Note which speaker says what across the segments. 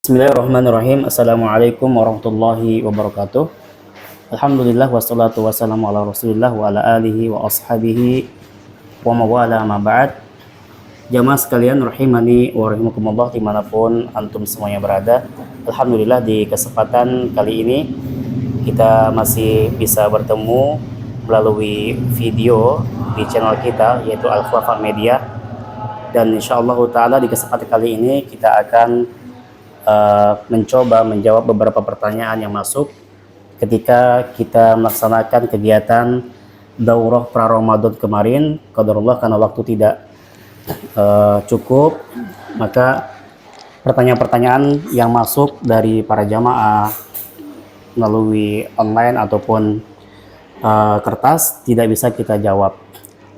Speaker 1: Bismillahirrahmanirrahim. Assalamualaikum warahmatullahi wabarakatuh. Alhamdulillah wassalatu wassalamu ala rasulillah wa ala alihi wa ashabihi wa mawala ma ba'd. Jamaah sekalian rahimani wa rahimakumullah dimanapun antum semuanya berada. Alhamdulillah di kesempatan kali ini kita masih bisa bertemu melalui video di channel kita yaitu Al-Khulafa Media, dan insyaallah ta'ala di kesempatan kali ini kita akan mencoba menjawab beberapa pertanyaan yang masuk ketika kita melaksanakan kegiatan daurah pra-Ramadan kemarin. Qadarullah karena waktu tidak cukup, maka pertanyaan-pertanyaan yang masuk dari para jamaah melalui online ataupun kertas tidak bisa kita jawab.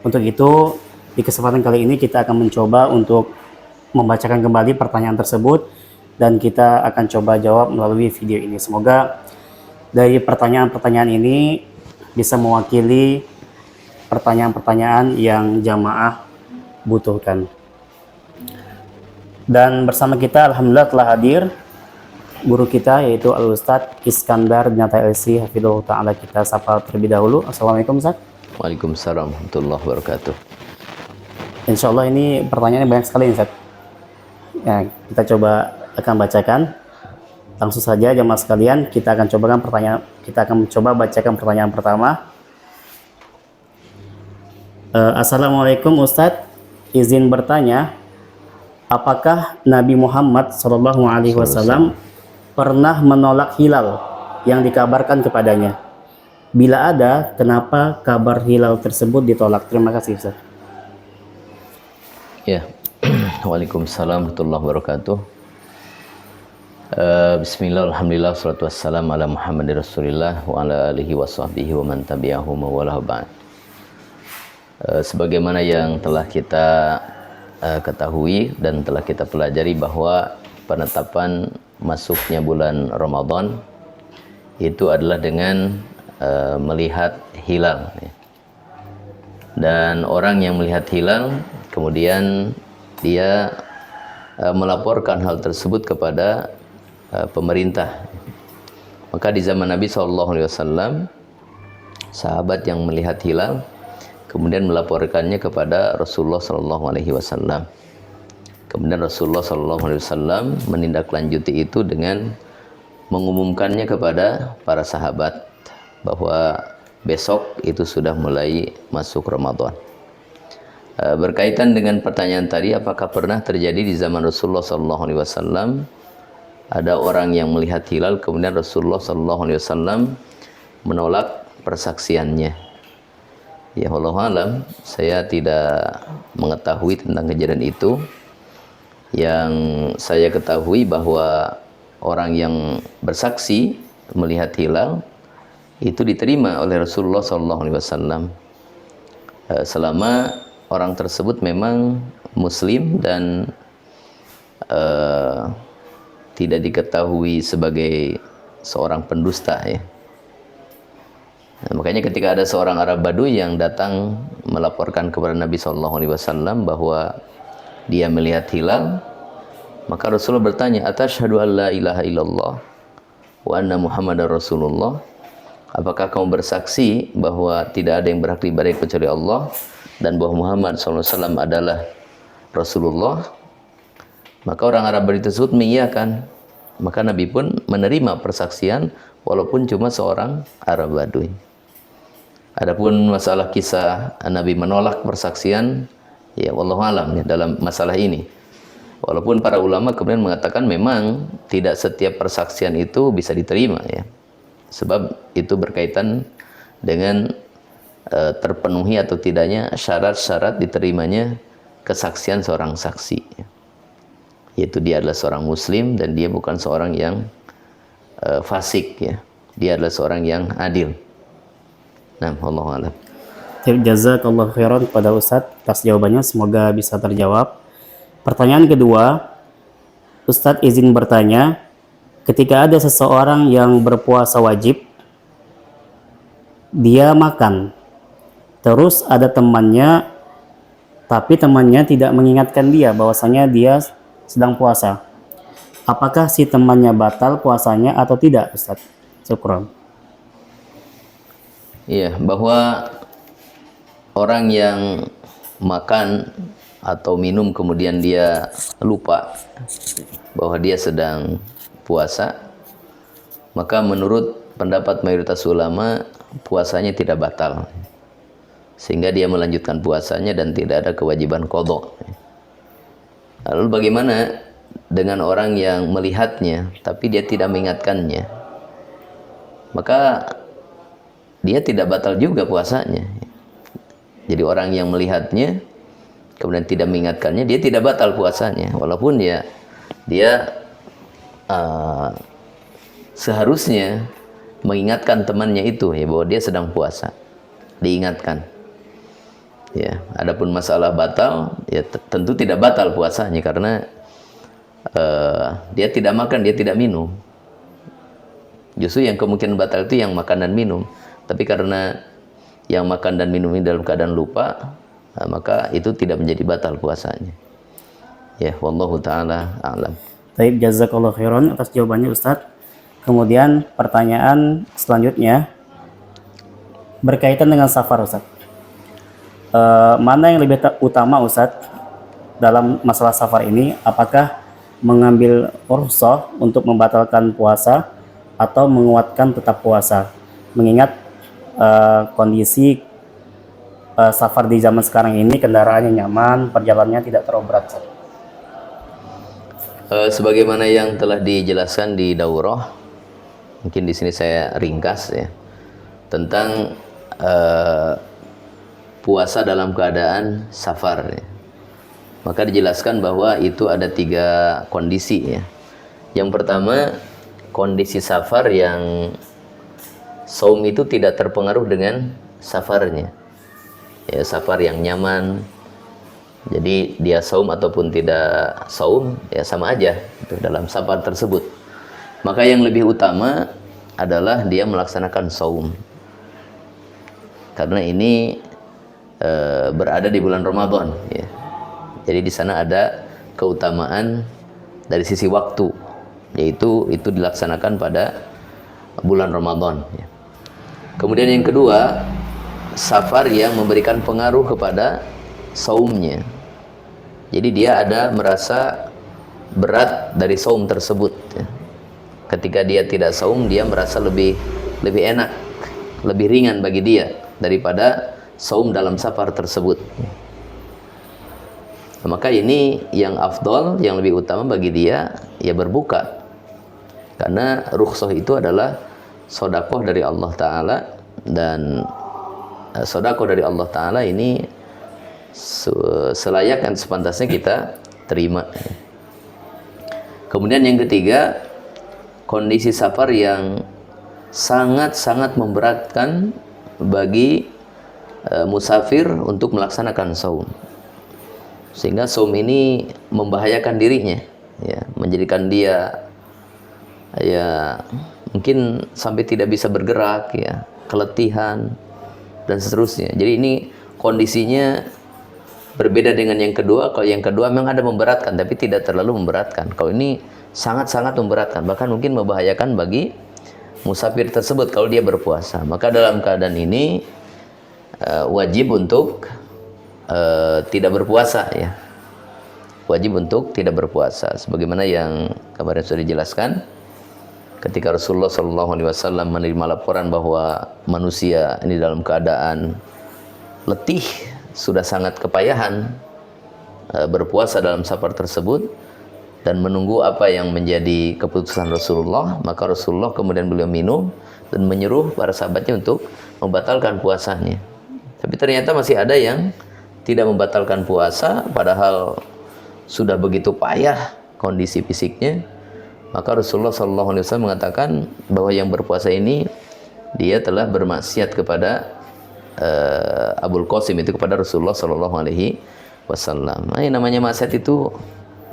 Speaker 1: Untuk itu di kesempatan kali ini kita akan mencoba untuk membacakan kembali pertanyaan tersebut dan kita akan coba jawab melalui video ini. Semoga dari pertanyaan-pertanyaan ini bisa mewakili pertanyaan-pertanyaan yang jamaah butuhkan. Dan bersama kita alhamdulillah telah hadir guru kita yaitu Al-Ustadz Iskandar bin Atha-LC hafidhahullah ta'ala. Kita sapa terlebih dahulu. Assalamualaikum Ustadz.
Speaker 2: Waalaikumsalam warahmatullahi wabarakatuh.
Speaker 1: Insyaallah ini pertanyaannya banyak sekali Ustadz. Ya, kita coba akan bacakan langsung saja jamaah sekalian. Kita akan coba bacakan pertanyaan pertama. Assalamualaikum Ustadz, izin bertanya, apakah Nabi Muhammad SAW pernah menolak hilal yang dikabarkan kepadanya? Bila ada, kenapa kabar hilal tersebut ditolak? Terima kasih Ustadz.
Speaker 2: Ya, Waalaikumsalam warahmatullahi wabarakatuh. Bismillah, alhamdulillah, salatu wassalamu ala Muhammadir Rasulillah wa ala alihi wa sahbihi wa man tabi'ahu wa ba'd. Sebagaimana yang telah kita ketahui dan telah kita pelajari bahwa penetapan masuknya bulan Ramadan itu adalah dengan melihat hilal. Dan orang yang melihat hilal kemudian dia melaporkan hal tersebut kepada pemerintah. Maka di zaman Nabi SAW, sahabat yang melihat hilal kemudian melaporkannya kepada Rasulullah SAW. Kemudian Rasulullah SAW menindaklanjuti itu dengan mengumumkannya kepada para sahabat bahwa besok itu sudah mulai masuk Ramadan. Berkaitan dengan pertanyaan tadi, apakah pernah terjadi di zaman Rasulullah SAW ada orang yang melihat hilal kemudian Rasulullah SAW menolak persaksiannya? Ya Allah alam, saya tidak mengetahui tentang kejadian itu. Yang saya ketahui bahwa orang yang bersaksi melihat hilal itu diterima oleh Rasulullah SAW selama orang tersebut memang muslim dan tidak diketahui sebagai seorang pendusta ya. Nah, makanya ketika ada seorang Arab Baduy yang datang melaporkan kepada Nabi SAW bahwa dia melihat hilal, maka Rasulullah bertanya, "Atashhadu an la ilaha illallah wa anna Muhammadar Rasulullah?" Apakah kamu bersaksi bahwa tidak ada yang berhak diibadahi kecuali Allah dan bahwa Muhammad SAW adalah Rasulullah? Maka orang Arab Baduy tersebut mengiyakan. Maka Nabi pun menerima persaksian walaupun cuma seorang Arab Baduy. Adapun masalah kisah Nabi menolak persaksian, ya wallahu alam ya, dalam masalah ini. Walaupun para ulama kemudian mengatakan memang tidak setiap persaksian itu bisa diterima ya. Sebab itu berkaitan dengan terpenuhi atau tidaknya syarat-syarat diterimanya kesaksian seorang saksi. Yaitu dia adalah seorang muslim dan dia bukan seorang yang fasik ya. Dia adalah seorang yang adil. Nah, wallahu a'lam.
Speaker 1: Jazakallahu khairan kepada Ustadz atas jawabannya, semoga bisa terjawab. Pertanyaan kedua, Ustadz izin bertanya, ketika ada seseorang yang berpuasa wajib, dia makan, terus ada temannya, tapi temannya tidak mengingatkan dia bahwasanya dia sedang puasa. apakah si temannya batal puasanya atau tidak, Ustaz? Syukron.
Speaker 2: Iya, bahwa orang yang makan atau minum kemudian dia lupa bahwa dia sedang puasa, maka menurut pendapat mayoritas ulama puasanya tidak batal, sehingga dia melanjutkan puasanya dan tidak ada kewajiban qadha. Lalu bagaimana dengan orang yang melihatnya tapi dia tidak mengingatkannya? Maka dia tidak batal juga puasanya. Jadi orang yang melihatnya kemudian tidak mengingatkannya, dia tidak batal puasanya, walaupun dia seharusnya mengingatkan temannya itu ya bahwa dia sedang puasa, diingatkan. Ya, adapun masalah batal, ya tentu tidak batal puasanya karena dia tidak makan, dia tidak minum. Justru yang kemungkinan batal itu yang makan dan minum. Tapi karena yang makan dan minum ini dalam keadaan lupa, maka itu tidak menjadi batal puasanya. Ya, wallahu taala a'lam.
Speaker 1: Baik, jazakallahu khairan atas jawabannya, Ustadz. Kemudian pertanyaan selanjutnya berkaitan dengan safar, Ustadz. Mana yang lebih utama, Ustadz, dalam masalah safar ini? Apakah mengambil rukhsah untuk membatalkan puasa atau menguatkan tetap puasa? Mengingat kondisi safar di zaman sekarang ini, kendaraannya nyaman, perjalanannya tidak terlalu berat.
Speaker 2: Sebagaimana yang telah dijelaskan di daurah, mungkin di sini saya ringkas ya, tentang puasa dalam keadaan safar ya. Maka dijelaskan bahwa itu ada 3 kondisi ya. Yang pertama, kondisi safar yang saum itu tidak terpengaruh dengan safarnya. Ya, safar yang nyaman. Jadi dia saum ataupun tidak saum ya sama aja itu dalam safar tersebut. Maka yang lebih utama adalah dia melaksanakan saum. Karena ini berada di bulan Ramadan ya. Jadi di sana ada keutamaan dari sisi waktu, yaitu itu dilaksanakan pada bulan Ramadan ya. Kemudian yang kedua, safar yang memberikan pengaruh kepada saumnya. Jadi dia ada merasa berat dari saum tersebut ya. Ketika dia tidak saum, dia merasa lebih enak, lebih ringan bagi dia daripada saum dalam safar tersebut. Maka ini yang afdol, yang lebih utama bagi dia ya berbuka. Karena rukhsah itu adalah sedekah dari Allah Ta'ala, dan sedekah dari Allah Ta'ala ini selayak dan sepantasnya kita terima. Kemudian yang ketiga, kondisi safar yang sangat-sangat memberatkan bagi musafir untuk melaksanakan saum, sehingga saum ini membahayakan dirinya ya, menjadikan dia ya mungkin sampai tidak bisa bergerak ya, keletihan dan seterusnya. Jadi ini kondisinya berbeda dengan yang kedua. Kalau yang kedua memang ada memberatkan tapi tidak terlalu memberatkan. Kalau ini sangat-sangat memberatkan, bahkan mungkin membahayakan bagi musafir tersebut kalau dia berpuasa. Maka dalam keadaan ini wajib untuk tidak berpuasa ya. Wajib untuk tidak berpuasa, sebagaimana yang kemarin sudah dijelaskan ketika Rasulullah SAW menerima laporan bahwa manusia ini dalam keadaan letih, sudah sangat kepayahan berpuasa dalam safar tersebut dan menunggu apa yang menjadi keputusan Rasulullah. Maka Rasulullah kemudian beliau minum dan menyuruh para sahabatnya untuk membatalkan puasanya. Tapi ternyata masih ada yang tidak membatalkan puasa padahal sudah begitu payah kondisi fisiknya. Maka Rasulullah SAW mengatakan bahwa yang berpuasa ini dia telah bermaksiat kepada Abul Qasim, itu kepada Rasulullah SAW. Nah, yang namanya maksiat itu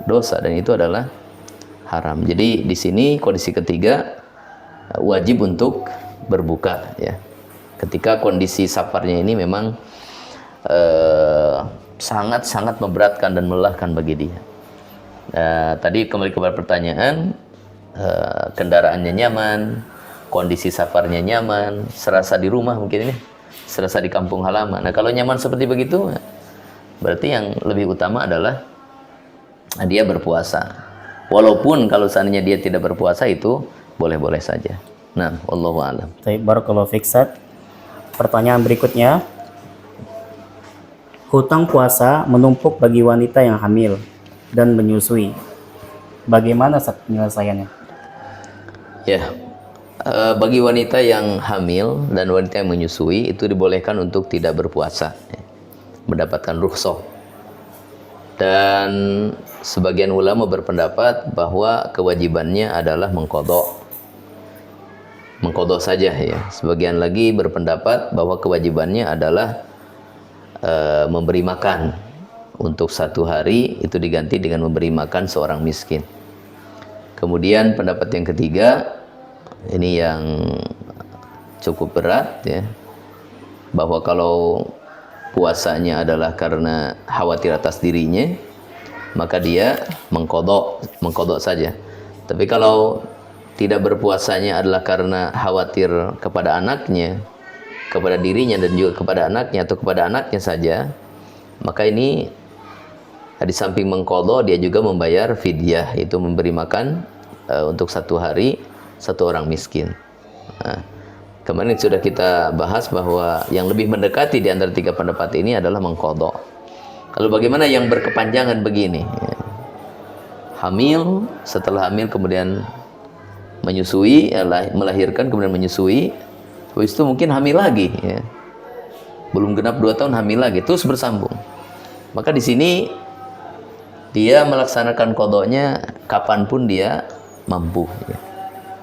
Speaker 2: dosa dan itu adalah haram. Jadi di sini kondisi ketiga wajib untuk berbuka ya. Ketika kondisi safarnya ini memang sangat-sangat memberatkan dan melelahkan bagi dia. Tadi kembali kepada pertanyaan, kendaraannya nyaman, kondisi safarnya nyaman, serasa di rumah mungkin ini, serasa di kampung halaman. Nah kalau nyaman seperti begitu, berarti yang lebih utama adalah dia berpuasa. Walaupun kalau seandainya dia tidak berpuasa itu boleh-boleh saja. Nah, wallahu a'lam.
Speaker 1: Baik, barakallahu fiik, Ustaz. Pertanyaan berikutnya, hutang puasa menumpuk bagi wanita yang hamil dan menyusui. Bagaimana Ustaz penyelesaiannya?
Speaker 2: Ya, bagi wanita yang hamil dan wanita yang menyusui itu dibolehkan untuk tidak berpuasa, mendapatkan rukhsah. Dan sebagian ulama berpendapat bahwa kewajibannya adalah mengqadha saja ya. Sebagian lagi berpendapat bahwa kewajibannya adalah memberi makan untuk 1 hari, itu diganti dengan memberi makan seorang miskin. Kemudian pendapat yang ketiga, ini yang cukup berat ya, bahwa kalau puasanya adalah karena khawatir atas dirinya, maka dia mengqadha saja. Tapi kalau tidak berpuasanya adalah karena khawatir kepada anaknya, kepada dirinya dan juga kepada anaknya atau kepada anaknya saja, maka ini di samping mengqadha dia juga membayar fidyah, yaitu memberi makan untuk 1 hari 1 orang miskin. Nah, kemarin sudah kita bahas bahwa yang lebih mendekati di antara 3 pendapat ini adalah mengqadha. Lalu bagaimana yang berkepanjangan begini? Hamil, setelah hamil kemudian menyusui, melahirkan kemudian menyusui, habis itu mungkin hamil lagi ya. Belum genap 2 tahun hamil lagi, terus bersambung. Maka di sini dia melaksanakan qadhanya kapanpun dia mampu ya.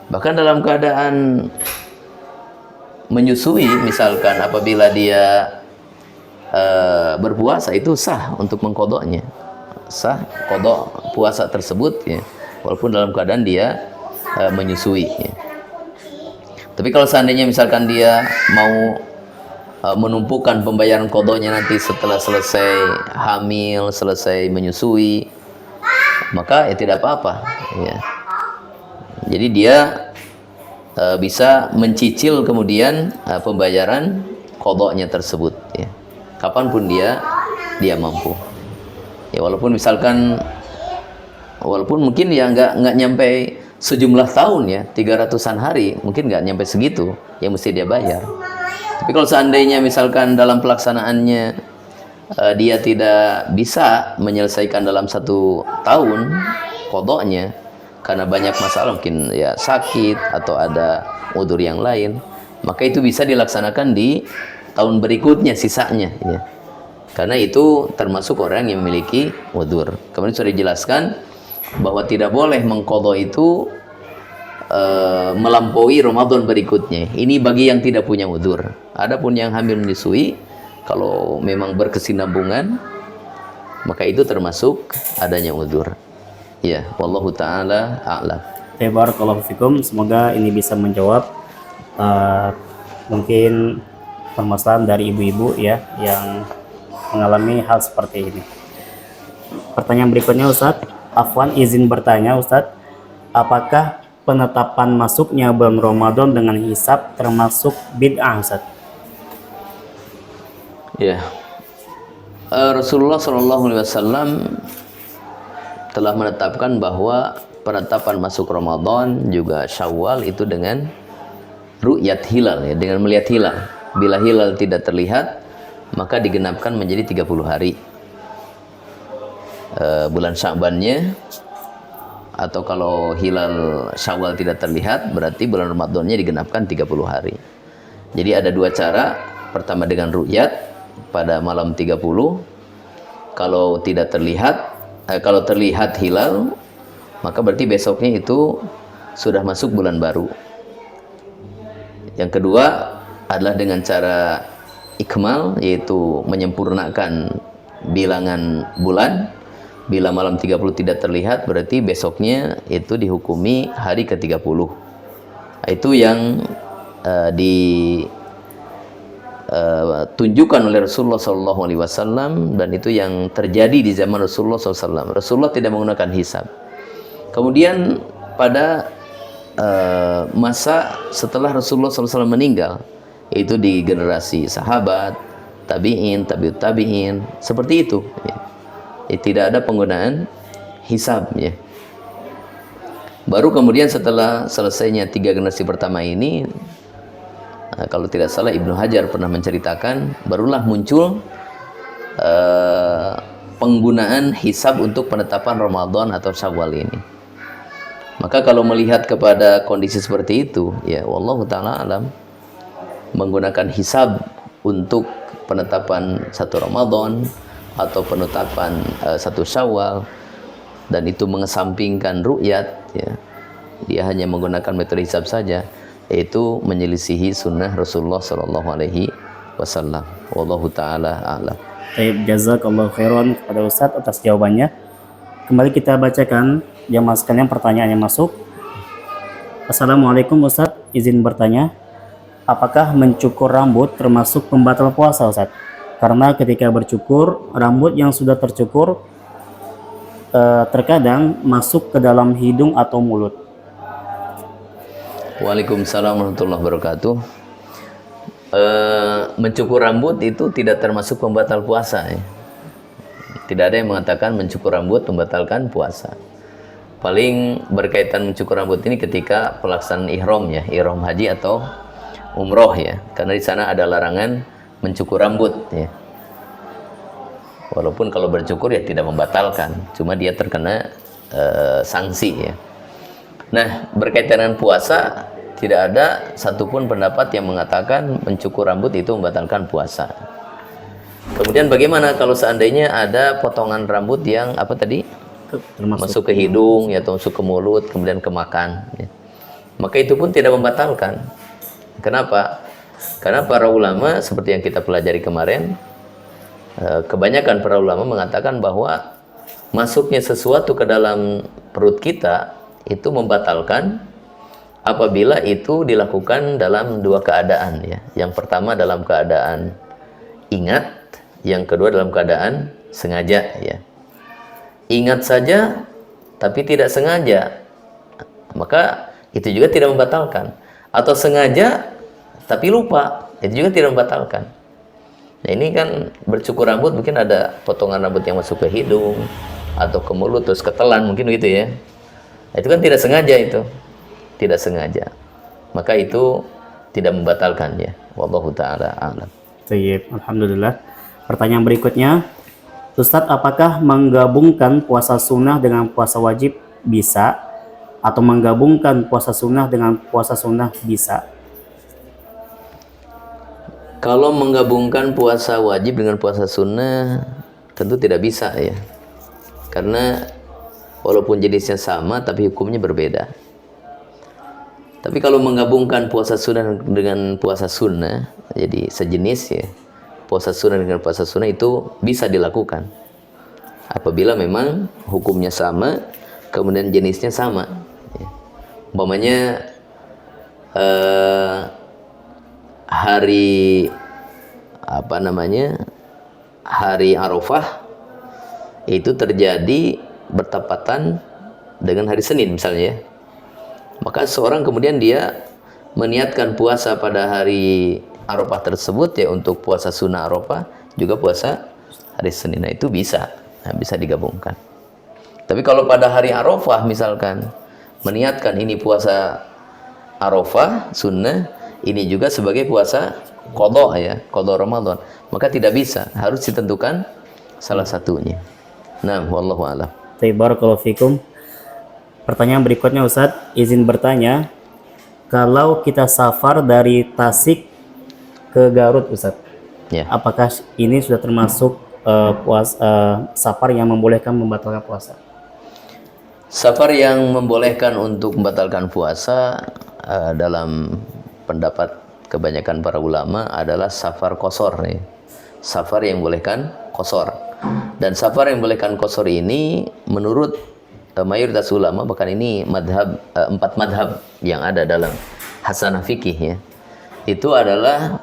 Speaker 2: Bahkan dalam keadaan menyusui, misalkan apabila dia berpuasa, itu sah untuk mengqadhanya, sah qadha puasa tersebut ya, walaupun dalam keadaan dia menyusui ya. Tapi kalau seandainya misalkan dia mau menumpukan pembayaran qadhanya nanti setelah selesai hamil, selesai menyusui, maka ya tidak apa-apa ya. Jadi dia bisa mencicil kemudian pembayaran qadhanya tersebut ya, kapanpun dia mampu ya. Walaupun misalkan, walaupun mungkin ya nggak nyampe sejumlah tahun ya, 300-an hari, mungkin nggak nyampe segitu yang mesti dia bayar. Tapi kalau seandainya misalkan dalam pelaksanaannya dia tidak bisa menyelesaikan dalam 1 tahun qadhanya karena banyak masalah, mungkin ya sakit atau ada udzur yang lain, maka itu bisa dilaksanakan di tahun berikutnya sisanya ya. Karena itu termasuk orang yang memiliki udzur. Kemudian sudah dijelaskan bahwa tidak boleh mengqadha itu melampaui Ramadan berikutnya. Ini bagi yang tidak punya udzur. Adapun yang hamil menyusui, kalau memang berkesinambungan, maka itu termasuk adanya udzur. Ya, wallahu taala a'lam.
Speaker 1: Barakallahu fikum, semoga ini bisa menjawab mungkin permasalahan dari ibu-ibu ya yang mengalami hal seperti ini. Pertanyaan berikutnya Ustadz, Afwan izin bertanya Ustadz, apakah penetapan masuknya bulan Ramadan dengan hisab termasuk bid'ah Ustadz?
Speaker 2: Ya, Rasulullah SAW telah menetapkan bahwa penetapan masuk Ramadan juga Syawal itu dengan ru'yat hilal ya, dengan melihat hilal. Bila hilal tidak terlihat, maka digenapkan menjadi 30 hari. Bulan Sya'bannya, atau kalau hilal Syawal tidak terlihat, berarti bulan Ramadannya digenapkan 30 hari. Jadi ada 2 cara. Pertama dengan ru'yat pada malam 30. Kalau tidak terlihat, kalau terlihat hilal, maka berarti besoknya itu sudah masuk bulan baru. Yang kedua adalah dengan cara ikmal, yaitu menyempurnakan bilangan bulan. Bila malam 30 tidak terlihat, berarti besoknya itu dihukumi hari ke-30. Itu yang tunjukkan oleh Rasulullah SAW, dan itu yang terjadi di zaman Rasulullah SAW. Rasulullah tidak menggunakan hisab. Kemudian pada masa setelah Rasulullah SAW meninggal, yaitu di generasi sahabat, tabi'in, tabi'ut tabi'in, seperti itu ya. Tidak ada penggunaan hisab ya. Baru kemudian setelah selesainya 3 generasi pertama ini, kalau tidak salah Ibnu Hajar pernah menceritakan, barulah muncul penggunaan hisab untuk penetapan Ramadan atau Syawal ini. Maka kalau melihat kepada kondisi seperti itu, ya wallahu taala alam, menggunakan hisab untuk penetapan 1 Ramadan atau penetapan 1 Syawal, dan itu mengesampingkan ru'yat ya, dia hanya menggunakan metode hisab saja, yaitu menyelisihi sunnah Rasulullah SAW. Wallahu taala a'lam.
Speaker 1: Baik, jazakallahu khairan kepada Ustadz atas jawabannya. Kembali kita bacakan jamaah sekalian pertanyaan yang masuk. Assalamualaikum Ustadz, izin bertanya, apakah mencukur rambut termasuk pembatal puasa Ustadz? Karena ketika bercukur, rambut yang sudah tercukur terkadang masuk ke dalam hidung atau mulut.
Speaker 2: Waalaikumsalam warahmatullahi wabarakatuh. Mencukur rambut itu tidak termasuk pembatal puasa ya. Tidak ada yang mengatakan mencukur rambut membatalkan puasa. Paling berkaitan mencukur rambut ini ketika pelaksanaan ihram ya, ihram haji atau umroh ya, karena di sana ada larangan mencukur rambut ya. Walaupun kalau bercukur ya tidak membatalkan, cuma dia terkena sanksi ya. Nah, berkaitan dengan puasa, tidak ada satupun pendapat yang mengatakan mencukur rambut itu membatalkan puasa. Kemudian bagaimana kalau seandainya ada potongan rambut yang apa tadi? Masuk ke hidung ya, atau masuk ke mulut, kemudian ke makan ya. Maka itu pun tidak membatalkan. Kenapa? Karena para ulama seperti yang kita pelajari kemarin, kebanyakan para ulama mengatakan bahwa masuknya sesuatu ke dalam perut kita itu membatalkan apabila itu dilakukan dalam 2 keadaan ya. Yang pertama dalam keadaan ingat, yang kedua dalam keadaan sengaja ya. Ingat saja tapi tidak sengaja, maka itu juga tidak membatalkan. Atau sengaja tapi lupa, itu juga tidak membatalkan. Nah ini kan bercukur rambut, mungkin ada potongan rambut yang masuk ke hidung atau ke mulut terus ketelan mungkin gitu ya. Nah, itu kan tidak sengaja, itu tidak sengaja, maka itu tidak membatalkan ya. Wallahu taala a'lam.
Speaker 1: Baik, alhamdulillah. Pertanyaan berikutnya, Ustadz, apakah menggabungkan puasa sunnah dengan puasa wajib bisa, atau menggabungkan puasa sunnah dengan puasa sunnah bisa?
Speaker 2: Kalau menggabungkan puasa wajib dengan puasa sunnah tentu tidak bisa ya, karena walaupun jenisnya sama tapi hukumnya berbeda. Tapi kalau menggabungkan puasa sunnah dengan puasa sunnah, jadi sejenis ya, puasa sunnah dengan puasa sunnah itu bisa dilakukan apabila memang hukumnya sama, kemudian jenisnya sama ya. Umpamanya hari hari Arafah itu terjadi bertepatan dengan hari Senin misalnya ya. Maka seorang kemudian dia meniatkan puasa pada hari Arafah tersebut ya, untuk puasa sunnah Arafah juga puasa hari Senin. Nah itu bisa, bisa digabungkan. Tapi kalau pada hari Arafah misalkan meniatkan ini puasa Arafah sunnah, ini juga sebagai puasa qadha ya, qadha Ramadan, maka tidak bisa, harus ditentukan salah satunya. Nah, wallahu a'lam.
Speaker 1: Barakallahu fikum. Pertanyaan berikutnya Ustadz, izin bertanya, kalau kita safar dari Tasik ke Garut Ustadz,
Speaker 2: Ya.
Speaker 1: apakah ini sudah termasuk safar yang membolehkan membatalkan puasa?
Speaker 2: Safar yang membolehkan untuk membatalkan puasa dalam pendapat kebanyakan para ulama adalah safar qasar nih. Safar yang membolehkan qasar. Dan safar yang membolehkan qasar ini menurut mayoritas ulama, bahkan ini madhab 4 madhab yang ada dalam hasanah fikih ya, itu adalah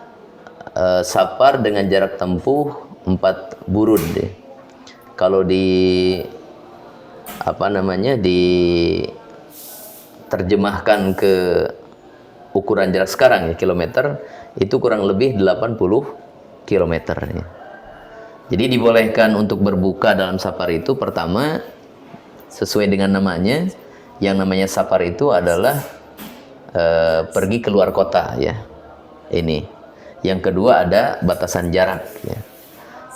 Speaker 2: safar dengan jarak tempuh 4 burud deh. Kalau di terjemahkan ke ukuran jarak sekarang ya, kilometer, itu kurang lebih 80 kilometer ya. Jadi dibolehkan untuk berbuka dalam safar itu, pertama sesuai dengan namanya, yang namanya safar itu adalah pergi keluar kota ya. Ini. Yang kedua ada batasan jarak ya.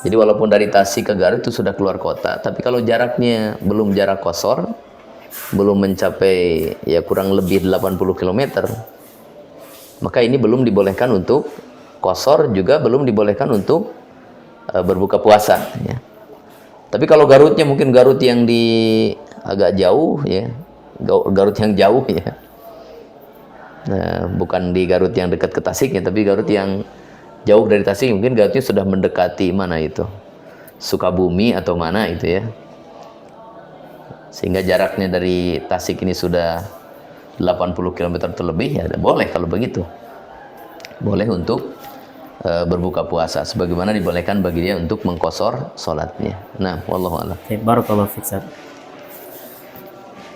Speaker 2: Jadi walaupun dari Tasik ke Garut itu sudah keluar kota, tapi kalau jaraknya belum jarak qashar, belum mencapai ya kurang lebih 80 km, maka ini belum dibolehkan untuk qashar, juga belum dibolehkan untuk berbuka puasa ya. Tapi kalau Garutnya mungkin Garut yang di agak jauh ya, Garut yang jauh ya. Nah, bukan di Garut yang dekat ke Tasiknya, tapi Garut yang jauh dari Tasik, mungkin Garutnya sudah mendekati mana itu, Sukabumi atau mana itu ya, sehingga jaraknya dari Tasik ini sudah 80 km terlebih, ya boleh kalau begitu, boleh untuk berbuka puasa, sebagaimana dibolehkan bagi dia untuk mengqashar sholatnya. Nah, wallahu a'lam.
Speaker 1: Barakallahu fiik, Ustaz.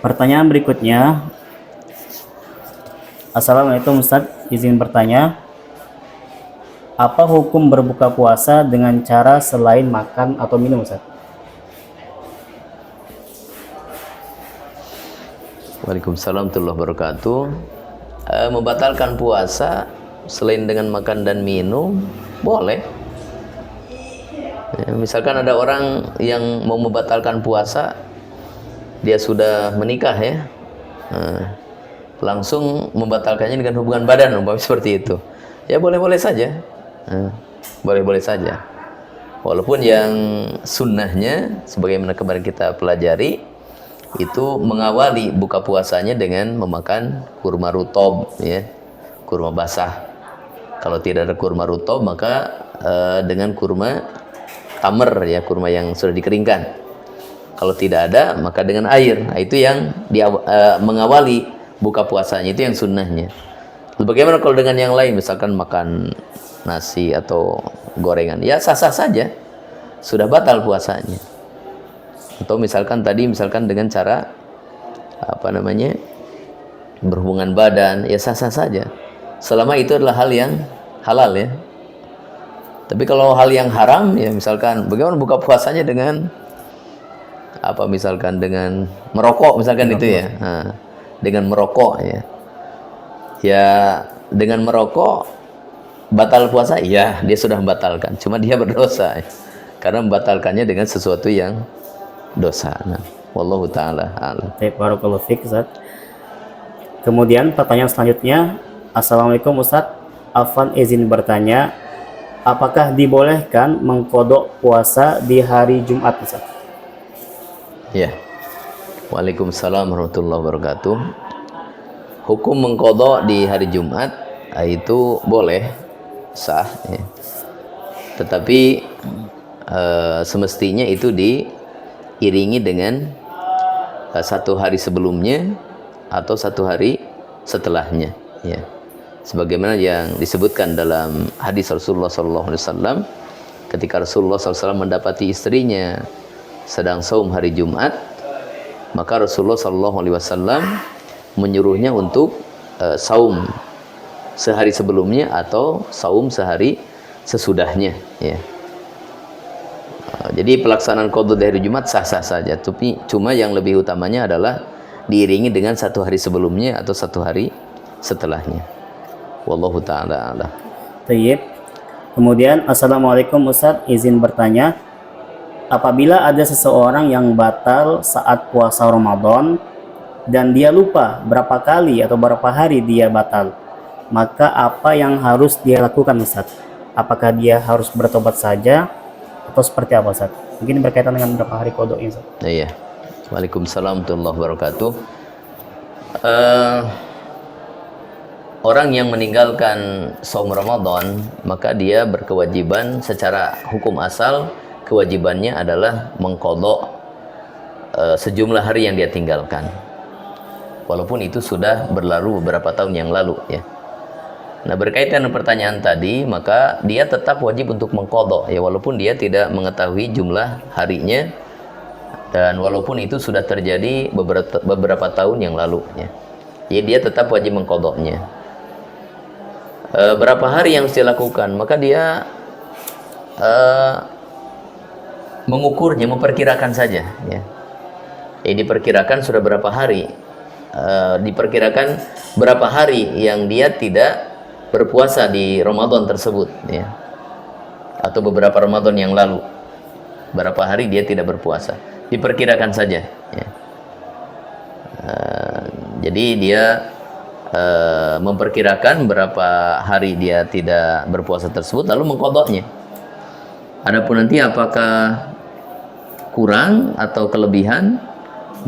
Speaker 1: Pertanyaan berikutnya. Assalamualaikum Ustaz, izin bertanya, apa hukum berbuka puasa dengan cara selain makan atau minum, Ustaz?
Speaker 2: Waalaikumsalam warahmatullahi wabarakatuh. Membatalkan puasa selain dengan makan dan minum boleh. Ya, misalkan ada orang yang mau membatalkan puasa, dia sudah menikah ya, langsung membatalkannya dengan hubungan badan, umpamanya seperti itu. Ya boleh-boleh saja. Boleh-boleh saja. Walaupun yang sunnahnya sebagaimana kemarin kita pelajari, itu mengawali buka puasanya dengan memakan kurma rutob ya, kurma basah. Kalau tidak ada kurma rutob, maka dengan kurma tamer ya, kurma yang sudah dikeringkan. Kalau tidak ada, maka dengan air. Nah, itu yang mengawali buka puasanya, itu yang sunnahnya. Bagaimana kalau dengan yang lain, misalkan makan nasi atau gorengan, ya sah-sah saja, sudah batal puasanya. Atau misalkan dengan cara berhubungan badan, ya sah-sah saja, selama itu adalah hal yang halal ya. Tapi kalau hal yang haram, ya misalkan bagaimana buka puasanya dengan misalkan dengan merokok, misalkan itu ya, dengan merokok ya, dengan merokok batal puasa, iya dia sudah membatalkan, cuma dia berdosa ya, karena membatalkannya dengan sesuatu yang dosa. Nah, wallahu taala a'lam.
Speaker 1: Barakallahu fiik, Ustaz. Kemudian pertanyaan selanjutnya, Assalamualaikum Ustaz, Afwan izin bertanya, apakah dibolehkan mengkodok puasa di hari Jumat, Ustaz?
Speaker 2: Ya. Waalaikumsalam warahmatullahi wabarakatuh. Hukum mengkodok di hari Jumat itu boleh, sah ya. Tetapi semestinya itu diiringi dengan satu hari sebelumnya atau satu hari setelahnya ya, sebagaimana yang disebutkan dalam hadis Rasulullah SAW, ketika Rasulullah SAW mendapati istrinya sedang saum hari Jumat, maka Rasulullah SAW menyuruhnya untuk saum sehari sebelumnya atau saum sehari sesudahnya ya. Jadi pelaksanaan qada di hari Jumat sah-sah saja, tapi cuma yang lebih utamanya adalah diiringi dengan satu hari sebelumnya atau satu hari setelahnya. Wallahu taala a'lam.
Speaker 1: Tayyib. Kemudian Assalamualaikum Ustaz, izin bertanya, apabila ada seseorang yang batal saat puasa Ramadan dan dia lupa berapa kali atau berapa hari dia batal, maka apa yang harus dia lakukan, Ustaz? Apakah dia harus bertobat saja atau seperti apa, Ustaz? Mungkin berkaitan dengan berapa hari qadanya, Ustaz.
Speaker 2: Iya. Waalaikumsalam warahmatullahi wabarakatuh. Orang yang meninggalkan saum Ramadan, maka dia berkewajiban secara hukum asal, kewajibannya adalah mengqadha sejumlah hari yang dia tinggalkan. Walaupun itu sudah berlalu beberapa tahun yang lalu ya. Nah, berkaitan dengan pertanyaan tadi, maka dia tetap wajib untuk mengqadha ya, walaupun dia tidak mengetahui jumlah harinya dan walaupun itu sudah terjadi beberapa tahun yang lalu ya. Jadi dia tetap wajib mengqadhanya. Berapa hari yang harus dilakukan? Maka dia mengukurnya, memperkirakan saja ya. Diperkirakan sudah berapa hari, diperkirakan berapa hari yang dia tidak berpuasa di Ramadan tersebut ya, atau beberapa Ramadan yang lalu, berapa hari dia tidak berpuasa, diperkirakan saja ya. Jadi dia memperkirakan berapa hari dia tidak berpuasa tersebut lalu mengqadhanya. Adapun nanti apakah kurang atau kelebihan,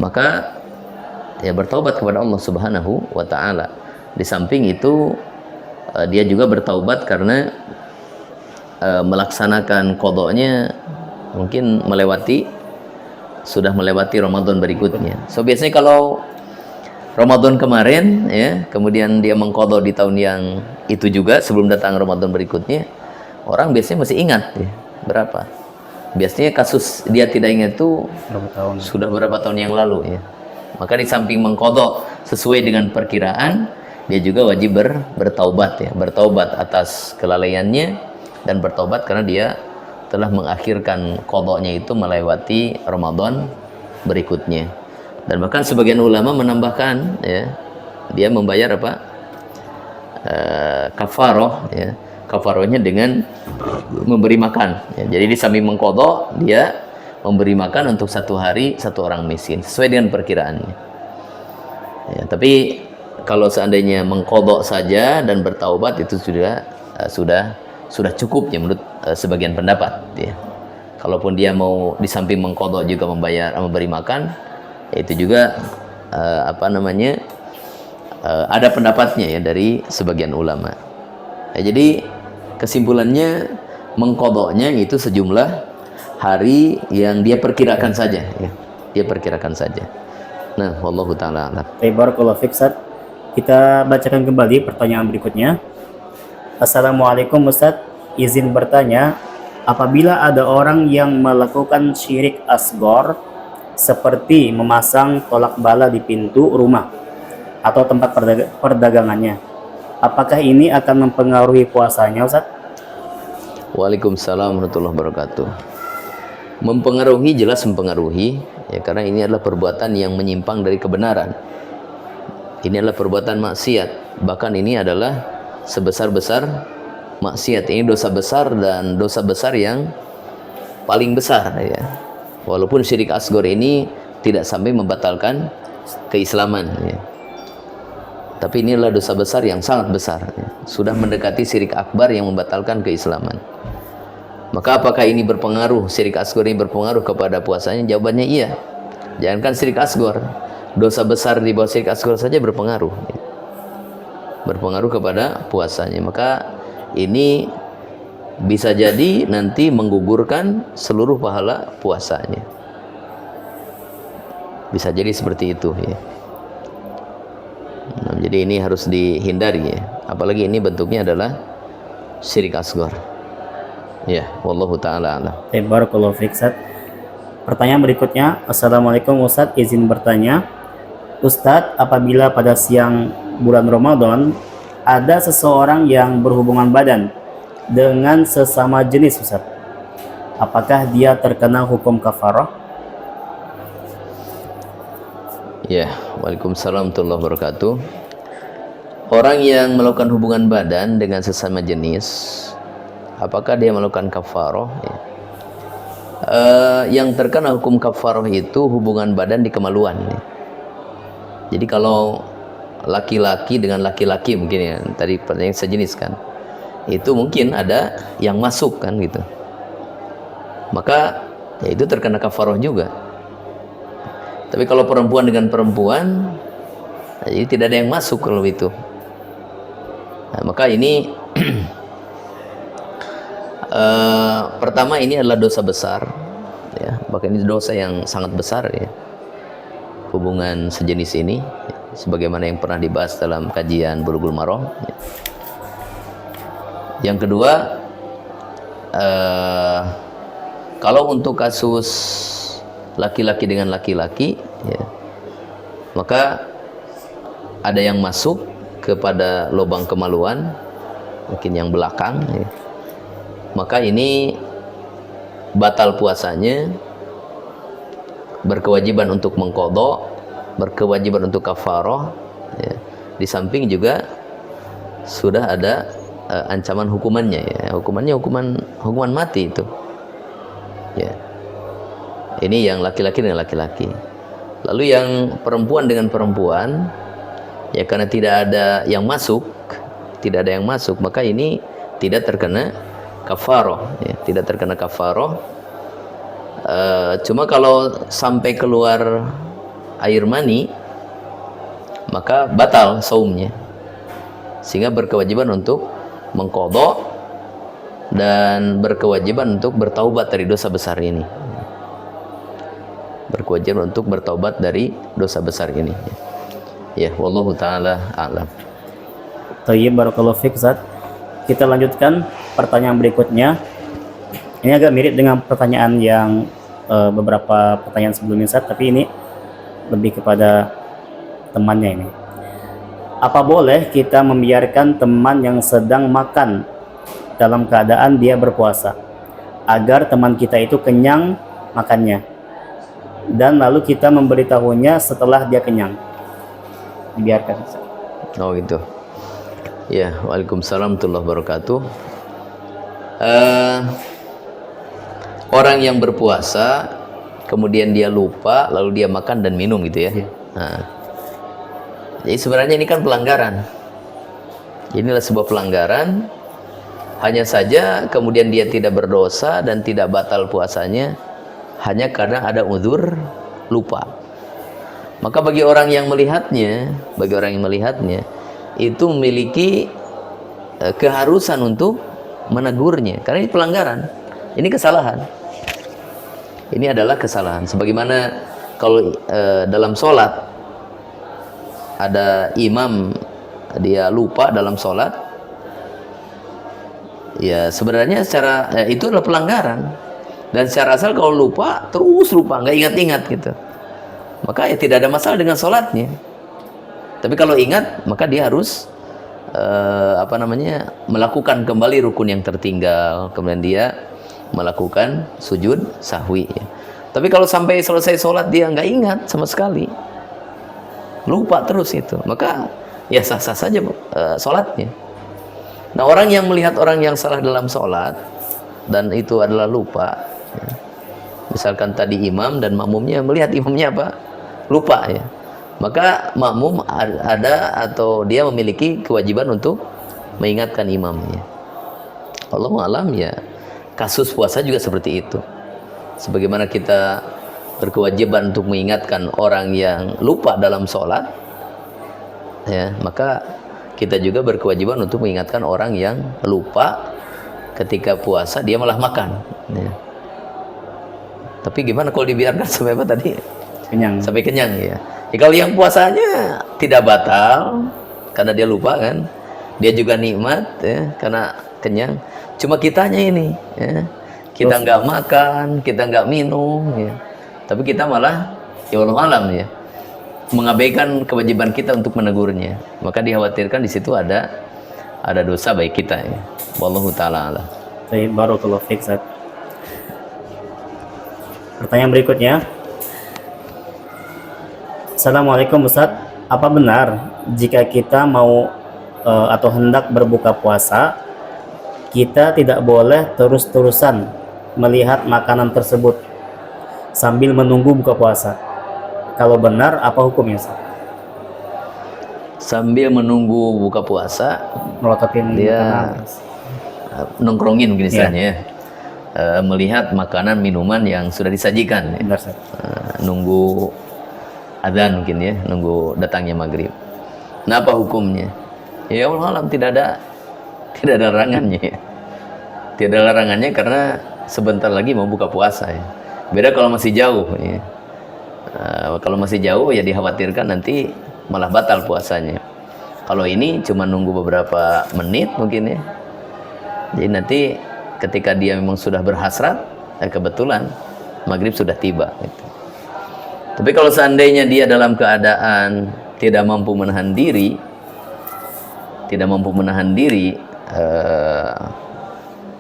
Speaker 2: maka ya bertaubat kepada Allah Subhanahu wa taala. Di samping itu dia juga bertaubat karena melaksanakan qadhanya mungkin sudah melewati Ramadan berikutnya. So biasanya kalau Ramadan kemarin ya, kemudian dia mengqadha di tahun yang itu juga sebelum datang Ramadan berikutnya, orang biasanya masih ingat ya, berapa. Biasanya kasus dia tidak ingat itu sudah berapa tahun yang lalu ya. Maka di samping mengqadha sesuai dengan perkiraan, dia juga wajib bertaubat ya, bertaubat atas kelalaiannya dan bertaubat karena dia telah mengakhirkan qadhanya itu melewati Ramadan berikutnya. Dan bahkan sebagian ulama menambahkan ya, dia membayar apa? Kafarah ya. Kafarahnya dengan memberi makan ya. Jadi di samping mengqadha, dia memberi makan untuk satu hari satu orang miskin sesuai dengan perkiraannya ya. Tapi kalau seandainya mengqadha saja dan bertaubat itu sudah cukup ya menurut sebagian pendapat ya. Kalaupun dia mau di samping mengqadha juga memberi makan, itu juga ada pendapatnya ya dari sebagian ulama ya. Jadi kesimpulannya mengqadhanya itu sejumlah hari yang dia perkirakan saja ya. Dia perkirakan saja. Nah, wallahu taala a'lam.
Speaker 1: Barakallahu fiik, Ustaz. Kita bacakan kembali pertanyaan berikutnya. Assalamualaikum Ustaz, izin bertanya, apabila ada orang yang melakukan syirik asghar seperti memasang tolak bala di pintu rumah atau tempat perdagangannya, apakah ini akan mempengaruhi puasanya, Ustaz?
Speaker 2: Waalaikumsalam warahmatullahi wabarakatuh. Mempengaruhi, jelas mempengaruhi ya, karena ini adalah perbuatan yang menyimpang dari kebenaran. Ini adalah perbuatan maksiat, bahkan ini adalah sebesar-besar maksiat. Ini dosa besar dan dosa besar yang paling besar ya. Walaupun syirik asghar ini tidak sampai membatalkan keislaman ya. Tapi ini adalah dosa besar yang sangat besar ya. Sudah mendekati syirik akbar yang membatalkan keislaman. Maka apakah ini berpengaruh, syirik asghar ini berpengaruh kepada puasanya? Jawabannya iya. Jangankan syirik asghar, dosa besar di bawah syirik asghar saja berpengaruh ya. Berpengaruh kepada puasanya. Maka ini bisa jadi nanti menggugurkan seluruh pahala puasanya. Bisa jadi seperti itu ya. Nah, jadi ini harus dihindari ya. Apalagi ini bentuknya adalah syirik asghar. Ya, wallahu taala a'lam.
Speaker 1: Barakallahu fiik, Ustaz. Pertanyaan berikutnya, Assalamualaikum Ustaz, izin bertanya, Ustaz, apabila pada siang bulan Ramadan ada seseorang yang berhubungan badan dengan sesama jenis, Ustaz, apakah dia terkena hukum kafarah?
Speaker 2: Ya, waalaikumsalam warahmatullahi wabarakatuh. Orang yang melakukan hubungan badan dengan sesama jenis, apakah dia melakukan kafarah ya? Yang terkena hukum kafarah itu hubungan badan di kemaluan ya. Jadi kalau laki-laki dengan laki-laki mungkin ya, tadi pertanyaan sejenis kan, itu mungkin ada yang masuk kan gitu, maka ya itu terkena kafarah juga. Tapi kalau perempuan dengan perempuan, jadi tidak ada yang masuk kalau itu. Nah, maka ini pertama ini adalah dosa besar ya, bahkan ini dosa yang sangat besar ya, hubungan sejenis ini ya, sebagaimana yang pernah dibahas dalam kajian Bulughul Maram ya. Yang kedua, kalau untuk kasus laki-laki dengan laki-laki, ya, maka ada yang masuk kepada lubang kemaluan, mungkin yang belakang, ya. Maka ini batal puasanya, berkewajiban untuk mengqadha, berkewajiban untuk kafarah, ya. Di samping juga sudah ada ancaman hukumannya, ya. Hukumannya hukuman mati itu, ya. Ini yang laki-laki dengan laki-laki. Lalu yang perempuan dengan perempuan, ya, karena tidak ada yang masuk, maka ini tidak terkena kafarah, ya, tidak terkena kafarah. Cuma kalau sampai keluar air mani, maka batal saumnya, sehingga berkewajiban untuk mengqadha dan berkewajiban untuk bertaubat dari dosa besar ini. Berkewajiban untuk bertaubat dari dosa besar ini. Ya, wallahu taala a'lam.
Speaker 1: Thayyib, barakallahu fiik, Ustaz. Kita lanjutkan pertanyaan berikutnya. Ini agak mirip dengan pertanyaan yang beberapa pertanyaan sebelumnya, Ustaz, tapi ini lebih kepada temannya ini. Apa boleh kita membiarkan teman yang sedang makan dalam keadaan dia berpuasa agar teman kita itu kenyang makannya, dan lalu kita memberitahunya setelah dia kenyang? Dibiarkan, Ustaz.
Speaker 2: Oh gitu. Ya, waalaikumsalam warahmatullahi wabarakatuh. Orang yang berpuasa kemudian dia lupa lalu dia makan dan minum gitu ya. Nah, jadi sebenarnya ini kan pelanggaran. Inilah sebuah pelanggaran. Hanya saja kemudian dia tidak berdosa dan tidak batal puasanya hanya karena ada uzur lupa. Maka bagi orang yang melihatnya, itu memiliki keharusan untuk menegurnya, karena ini pelanggaran, ini kesalahan. Ini adalah kesalahan. Sebagaimana kalau dalam sholat ada imam dia lupa dalam sholat, ya sebenarnya secara itu adalah pelanggaran. Dan secara asal kalau lupa, terus lupa, nggak ingat-ingat gitu, maka ya tidak ada masalah dengan sholatnya. Tapi kalau ingat, maka dia harus melakukan kembali rukun yang tertinggal, kemudian dia melakukan sujud sahwi. Tapi kalau sampai selesai sholat dia nggak ingat sama sekali, lupa terus itu, maka ya sah-sah saja sholatnya. Nah, orang yang melihat orang yang salah dalam sholat dan itu adalah lupa, ya. Misalkan tadi imam dan makmumnya melihat imamnya apa? Lupa, ya. Maka makmum ada atau dia memiliki kewajiban untuk mengingatkan imamnya. Allahu a'lam, ya. Kasus puasa juga seperti itu. Sebagaimana kita berkewajiban untuk mengingatkan orang yang lupa dalam sholat, ya, maka kita juga berkewajiban untuk mengingatkan orang yang lupa ketika puasa dia malah makan, ya. Tapi gimana kalau dibiarkan sampai apa tadi?
Speaker 1: Kenyang.
Speaker 2: Sampai kenyang, ya. Ya, kalau yang puasanya tidak batal karena dia lupa kan, dia juga nikmat, ya, karena kenyang. Cuma kitanya ini, ya, kita nggak makan, kita nggak minum, ya. Tapi kita malah, ya Allah alam, ya, mengabaikan kewajiban kita untuk menegurnya. Maka dikhawatirkan di situ ada dosa baik kita, ya. Wallahu ta'ala a'lam.
Speaker 1: Baik, barakallahu fiik, Ustaz. Pertanyaan berikutnya. Assalamualaikum, Ustaz. Apa benar jika kita mau atau hendak berbuka puasa, kita tidak boleh terus-terusan melihat makanan tersebut sambil menunggu buka puasa? Kalau benar, apa hukumnya, Ustaz?
Speaker 2: Sambil menunggu buka puasa,
Speaker 1: Melotopin
Speaker 2: dia nongkrongin mungkin istilahnya, ya. Melihat makanan minuman yang sudah disajikan, ya.
Speaker 1: Benar, Ustaz.
Speaker 2: Nunggu adzan mungkin, ya, nunggu datangnya maghrib. Nah, apa hukumnya? Ya Allah alam, tidak ada larangannya, ya. Tidak ada larangannya karena sebentar lagi mau buka puasa, ya. Beda kalau masih jauh, ya. Kalau masih jauh ya dikhawatirkan nanti malah batal puasanya. Kalau ini cuma nunggu beberapa menit mungkin, ya, Jadi nanti ketika dia memang sudah berhasrat, kebetulan maghrib sudah tiba gitu. Tapi kalau seandainya dia dalam keadaan tidak mampu menahan diri,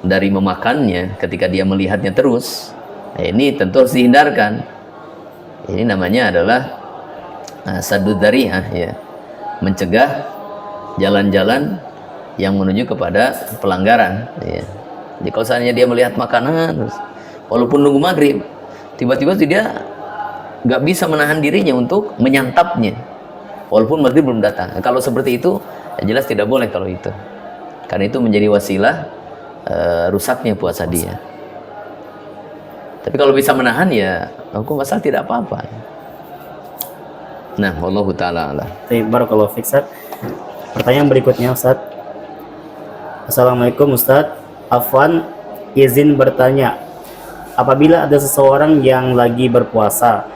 Speaker 2: dari memakannya ketika dia melihatnya terus, ini tentu harus dihindarkan. Ini namanya adalah saddud dzari'ah, ya, mencegah jalan-jalan yang menuju kepada pelanggaran, ya. Jadi kalau seandainya dia melihat makanan terus, walaupun nunggu maghrib, tiba-tiba dia nggak bisa menahan dirinya untuk menyantapnya walaupun maghrib belum datang. Kalau seperti itu, ya jelas tidak boleh kalau itu, karena itu menjadi wasilah rusaknya puasa dia. Tapi kalau bisa menahan, ya hukum asal tidak apa-apa. Nah, wallahu ta'ala a'lam.
Speaker 1: Barakallahu fiik, Ustaz. Pertanyaan berikutnya, Ustaz. Assalamualaikum Ustaz. Afwan, izin bertanya. Apabila ada seseorang yang lagi berpuasa,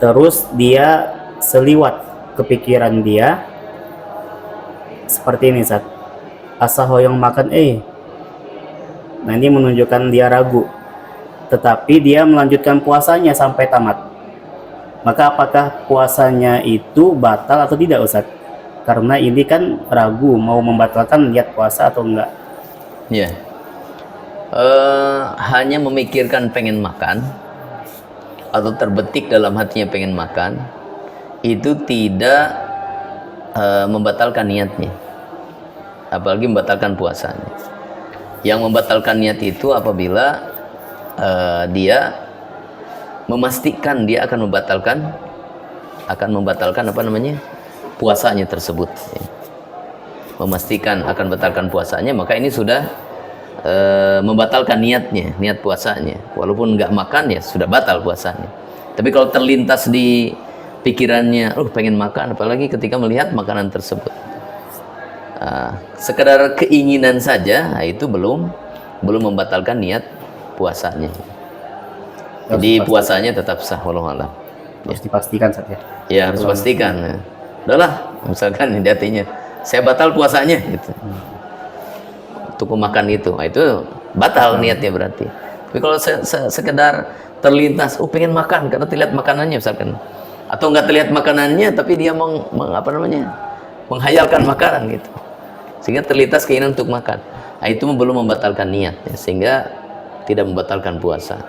Speaker 1: terus dia seliwat kepikiran dia seperti ini, Ustaz. Asa hoyong makan Nah, ini menunjukkan dia ragu. Tetapi dia melanjutkan puasanya sampai tamat. Maka apakah puasanya itu batal atau tidak, Ustaz? Karena ini kan ragu mau membatalkan niat puasa atau enggak.
Speaker 2: Ya. Hanya memikirkan pengen makan atau terbetik dalam hatinya pengen makan, itu tidak membatalkan niatnya, apalagi membatalkan puasanya. Yang membatalkan niat itu apabila dia memastikan dia akan membatalkan puasanya tersebut, ya. Memastikan akan membatalkan puasanya, maka ini sudah membatalkan niat puasanya. Walaupun nggak makan, ya sudah batal puasanya. Tapi kalau terlintas di pikirannya, pengen makan, apalagi ketika melihat makanan tersebut, sekedar keinginan saja, itu belum membatalkan niat puasanya. Jadi puasanya tetap sah, wallahu a'lam.
Speaker 1: Harus dipastikan saja.
Speaker 2: Ya, harus pastikan. Udahlah, misalkan di hatinya, saya batal puasanya gitu. Untuk makan itu batal niatnya berarti. Tapi kalau sekedar terlintas, pengen makan karena terlihat makanannya misalkan, atau nggak terlihat makanannya tapi dia menghayalkan makanan gitu, sehingga terlintas keinginan untuk makan, itu belum membatalkan niat, ya, sehingga tidak membatalkan puasa.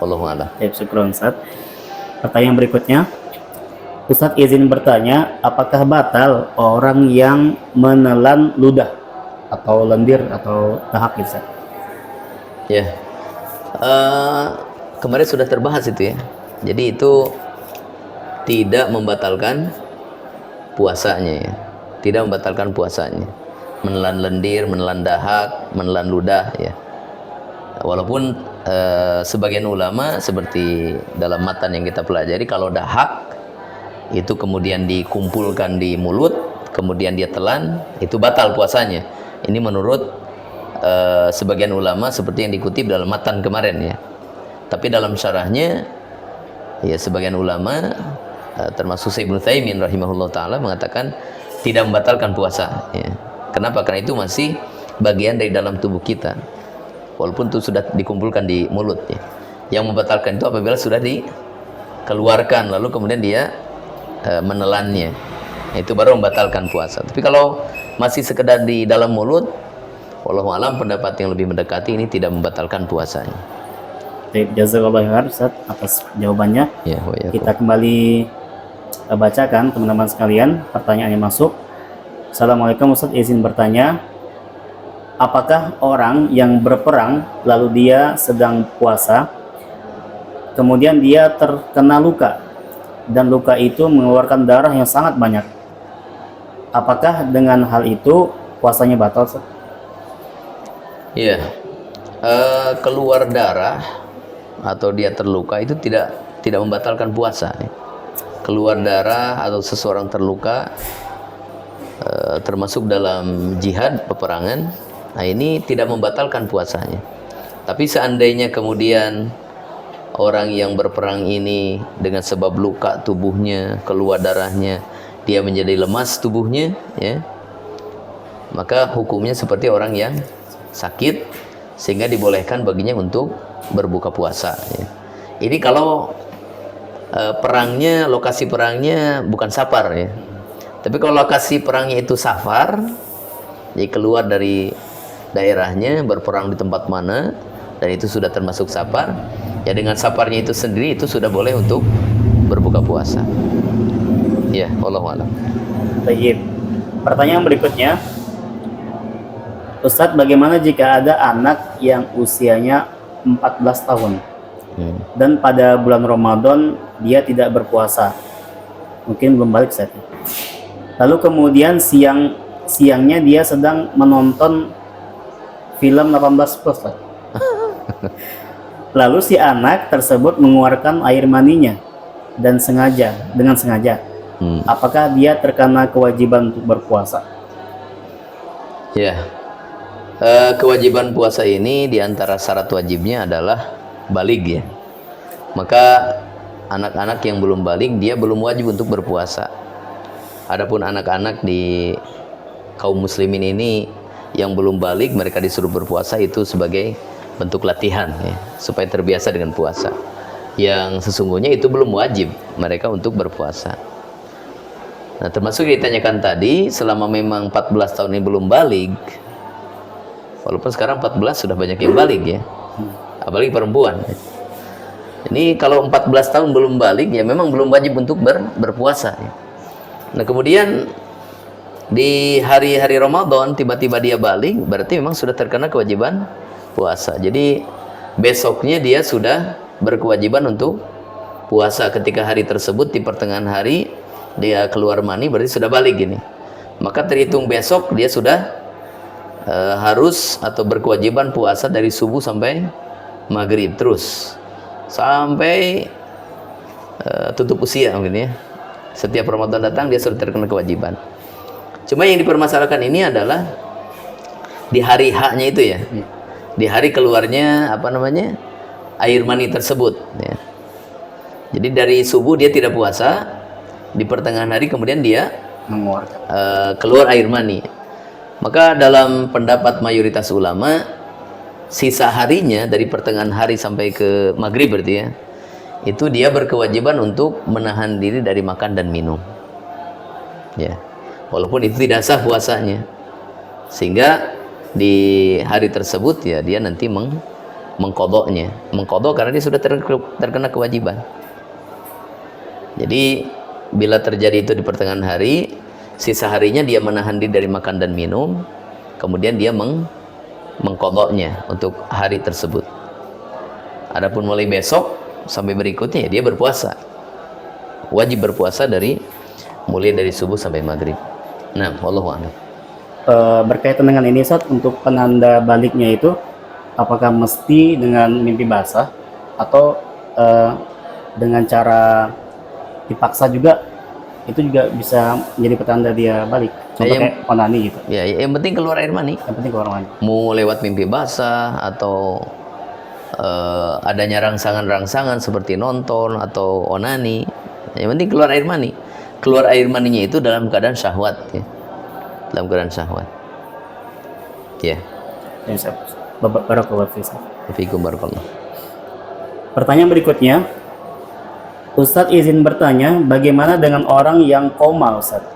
Speaker 2: Wallahu a'lam.
Speaker 1: Syukron, Ustaz. Pertanyaan berikutnya, Ustaz izin bertanya, apakah batal orang yang menelan ludah atau lendir atau dahak, Ustaz?
Speaker 2: Ya, kemarin sudah terbahas itu, ya. Jadi itu tidak membatalkan puasanya, ya. Tidak membatalkan puasanya. Menelan lendir, menelan dahak, menelan ludah, ya. Walaupun sebagian ulama seperti dalam matan yang kita pelajari, kalau dahak itu kemudian dikumpulkan di mulut, kemudian dia telan, itu batal puasanya. Ini menurut sebagian ulama seperti yang dikutip dalam matan kemarin, ya. Tapi dalam syarahnya, ya, sebagian ulama termasuk Syekh Ibnu Utsaimin rahimahullah taala mengatakan tidak membatalkan puasa, ya. Kenapa? Karena itu masih bagian dari dalam tubuh kita, walaupun itu sudah dikumpulkan di mulut, ya. Yang membatalkan itu apabila sudah dikeluarkan lalu kemudian dia menelannya, itu baru membatalkan puasa. Tapi kalau masih sekedar di dalam mulut, wallahu alam, pendapat yang lebih mendekati ini tidak membatalkan puasanya.
Speaker 1: Jazakallahu khairan, Ustaz, atas jawabannya.
Speaker 2: Ya,
Speaker 1: kita kembali bacakan teman-teman sekalian pertanyaan yang masuk. Assalamualaikum Ustaz, izin bertanya, apakah orang yang berperang lalu dia sedang puasa, kemudian dia terkena luka dan luka itu mengeluarkan darah yang sangat banyak, apakah dengan hal itu puasanya batal, Ustaz?
Speaker 2: Iya, keluar darah atau dia terluka itu tidak membatalkan puasa. Keluar darah atau seseorang terluka termasuk dalam jihad, peperangan, ini tidak membatalkan puasanya. Tapi seandainya kemudian orang yang berperang ini dengan sebab luka tubuhnya, keluar darahnya, dia menjadi lemas tubuhnya, ya, maka hukumnya seperti orang yang sakit sehingga dibolehkan baginya untuk berbuka puasa ya. Ini kalau perangnya, lokasi perangnya bukan safar ya. Tapi kalau lokasi perangnya itu safar, jadi keluar dari daerahnya, berperang di tempat mana, dan itu sudah termasuk safar, ya dengan safarnya itu sendiri itu sudah boleh untuk berbuka puasa. Ya, wallahu a'lam.
Speaker 1: Baik. Pertanyaan berikutnya, Ustadz, bagaimana jika ada anak yang usianya 14 tahun dan pada bulan Ramadan dia tidak berpuasa, mungkin belum balik saat itu. Lalu kemudian siangnya dia sedang menonton film 18 plus. Lalu si anak tersebut mengeluarkan air maninya dengan sengaja. Apakah dia terkena kewajiban untuk berpuasa?
Speaker 2: Ya, kewajiban puasa ini diantara syarat wajibnya adalah balig ya. Maka anak-anak yang belum balig dia belum wajib untuk berpuasa. Adapun anak-anak di kaum muslimin ini yang belum balig, mereka disuruh berpuasa itu sebagai bentuk latihan ya, supaya terbiasa dengan puasa. Yang sesungguhnya itu belum wajib mereka untuk berpuasa. Nah, termasuk yang ditanyakan tadi, selama memang 14 tahun ini belum balig, walaupun sekarang 14 sudah banyak yang balig ya, apalagi perempuan. Ini kalau 14 tahun belum balig ya memang belum wajib untuk berpuasa ya. Nah, kemudian di hari-hari Ramadan tiba-tiba dia balig, berarti memang sudah terkena kewajiban puasa. Jadi besoknya dia sudah berkewajiban untuk puasa. Ketika hari tersebut di pertengahan hari dia keluar mani, berarti sudah balig ini. Maka terhitung besok dia sudah harus atau berkewajiban puasa dari subuh sampai maghrib, terus sampai tutup usia mungkin ya. Setiap Ramadan datang dia sudah terkena kewajiban. Cuma yang dipermasalahkan ini adalah di hari haknya itu ya, di hari keluarnya air mani tersebut ya. Jadi dari subuh dia tidak puasa, di pertengahan hari kemudian dia
Speaker 1: Mengeluarkan.
Speaker 2: keluar air mani. Maka dalam pendapat mayoritas ulama, sisa harinya dari pertengahan hari sampai ke maghrib berarti ya, itu dia berkewajiban untuk menahan diri dari makan dan minum ya, walaupun itu tidak sah puasanya, sehingga di hari tersebut ya dia nanti mengkodok karena dia sudah terkena kewajiban. Jadi bila terjadi itu di pertengahan hari, sisa harinya dia menahan diri dari makan dan minum, kemudian dia mengkodoknya untuk hari tersebut. Adapun mulai besok sampai berikutnya ya dia berpuasa, wajib berpuasa mulai dari subuh sampai maghrib. Nah, wallahu a'lam.
Speaker 1: Berkaitan dengan ini, Ustaz, untuk penanda baliknya itu apakah mesti dengan mimpi basah atau dengan cara dipaksa juga, itu juga bisa menjadi petanda dia balik? Contoh kayak onani gitu.
Speaker 2: Ya, yang penting keluar air mani.
Speaker 1: Yang penting keluar mani.
Speaker 2: Mau lewat mimpi basah atau adanya rangsangan-rangsangan seperti nonton atau onani, yang penting keluar air mani. Keluar air maninya itu dalam keadaan syahwat ya. Dalam keadaan syahwat. Ya.
Speaker 1: Barakallahu
Speaker 2: Fiikum barakallah.
Speaker 1: Pertanyaan berikutnya, Ustadz izin bertanya, bagaimana dengan orang yang koma, Ustadz,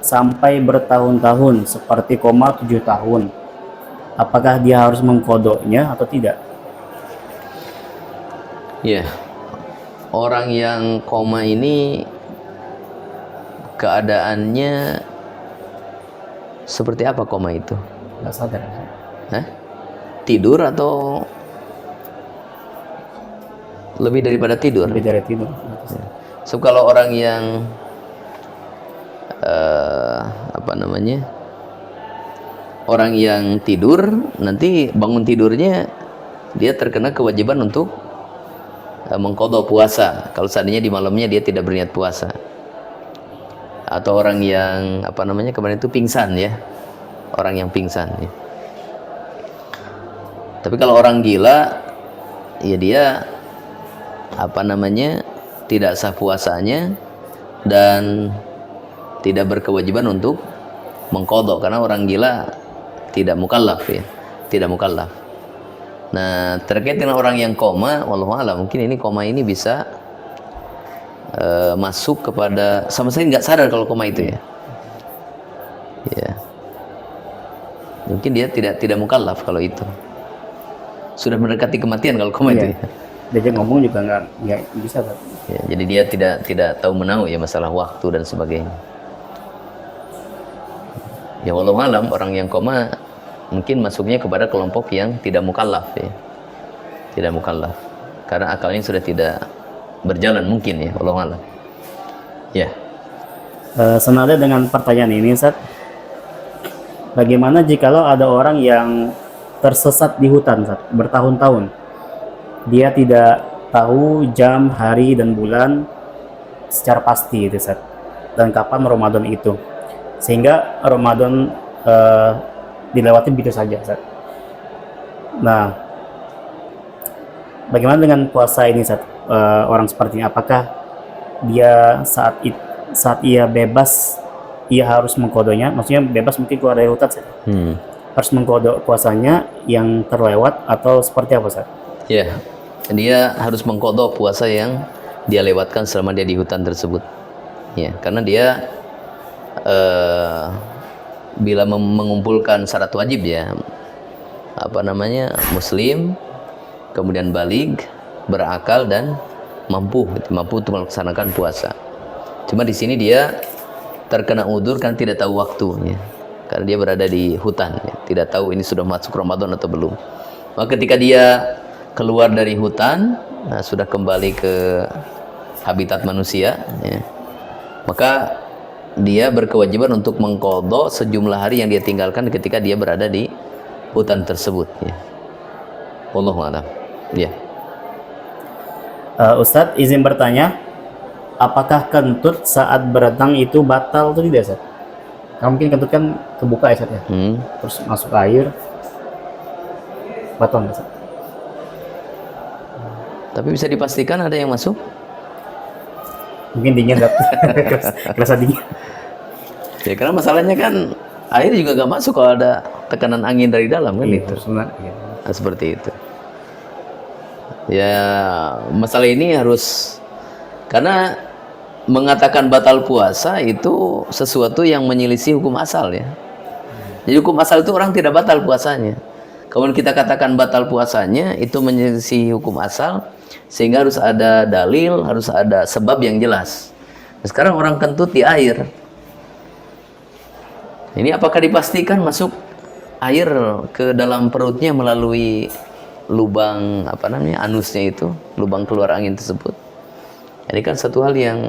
Speaker 1: sampai bertahun-tahun, seperti koma 7 tahun? Apakah dia harus mengkodoknya atau tidak?
Speaker 2: Ya, orang yang koma ini keadaannya seperti apa koma itu?
Speaker 1: Nggak sadar.
Speaker 2: Hah? Tidur atau lebih daripada tidur?
Speaker 1: Lebih dari tidur.
Speaker 2: So kalau orang yang orang yang tidur, nanti bangun tidurnya dia terkena kewajiban untuk mengqadha puasa kalau seandainya di malamnya dia tidak berniat puasa. Atau orang yang kemarin itu pingsan ya, orang yang pingsan ya. Tapi kalau orang gila ya dia tidak sah puasanya dan tidak berkewajiban untuk mengqadha, karena orang gila tidak mukallaf ya. tidak mukallaf. Nah, terkait dengan orang yang koma, wallahu a'lam, mungkin ini koma ini bisa masuk kepada sama sekali nggak sadar kalau koma itu ya. Ya. Mungkin dia tidak mukallaf kalau itu. Sudah mendekati kematian kalau koma itu ya.
Speaker 1: Diajak ngomong juga nggak bisa kan?
Speaker 2: Ya, jadi dia tidak tahu menahu ya masalah waktu dan sebagainya. Ya wallahu alam, orang yang koma mungkin masuknya kepada kelompok yang tidak mukallaf ya. Tidak mukallaf. Karena akalnya sudah tidak berjalan mungkin ya, wallahu alam. Ya.
Speaker 1: Senada dengan pertanyaan ini, Ustaz. Bagaimana jikalau ada orang yang tersesat di hutan, Ustaz, bertahun-tahun? Dia tidak tahu jam, hari, dan bulan secara pasti, itu, Ustaz. Dan kapan Ramadan itu. Sehingga Ramadan dilewati begitu saja, Ustaz. Nah, bagaimana dengan puasa ini, Ustaz? Orang seperti ini, apakah dia saat ia bebas, ia harus mengkodonya? Maksudnya bebas mungkin keluar dari hutan, Ustaz. Harus mengkodok puasanya yang terlewat atau seperti apa, Ustaz?
Speaker 2: Ya, dia harus mengkodok puasa yang dia lewatkan selama dia di hutan tersebut. Ya, karena dia bila mengumpulkan syarat wajib ya, muslim, kemudian baligh, berakal dan mampu untuk melaksanakan puasa. Cuma di sini dia terkena udzur kan tidak tahu waktunya, karena dia berada di hutan, ya, tidak tahu ini sudah masuk Ramadan atau belum. Maka ketika dia keluar dari hutan, sudah kembali ke habitat manusia, ya, maka dia berkewajiban untuk mengqadha sejumlah hari yang dia tinggalkan ketika dia berada di hutan tersebut. Ya. Wallahu a'lam. Ya.
Speaker 1: Ustadz, izin bertanya, apakah kentut saat berenang itu batal atau tidak, Ustadz? Karena mungkin kentut kan kebuka ya, Ustadz ya. Terus masuk air, batal nggak, Ustadz?
Speaker 2: Tapi bisa dipastikan ada yang masuk?
Speaker 1: Mungkin dingin, kerasa dingin.
Speaker 2: Ya karena masalahnya kan air juga nggak masuk kalau ada tekanan angin dari dalam kan itu.
Speaker 1: Iya.
Speaker 2: Nah, seperti itu. Ya masalah ini harus, karena mengatakan batal puasa itu sesuatu yang menyelisih hukum asal ya. Jadi hukum asal itu orang tidak batal puasanya. Kemudian kita katakan batal puasanya itu menyelisih hukum asal, sehingga harus ada dalil, harus ada sebab yang jelas. Nah, sekarang orang kentut di air. Ini apakah dipastikan masuk air ke dalam perutnya melalui lubang anusnya itu, lubang keluar angin tersebut? Ini kan satu hal yang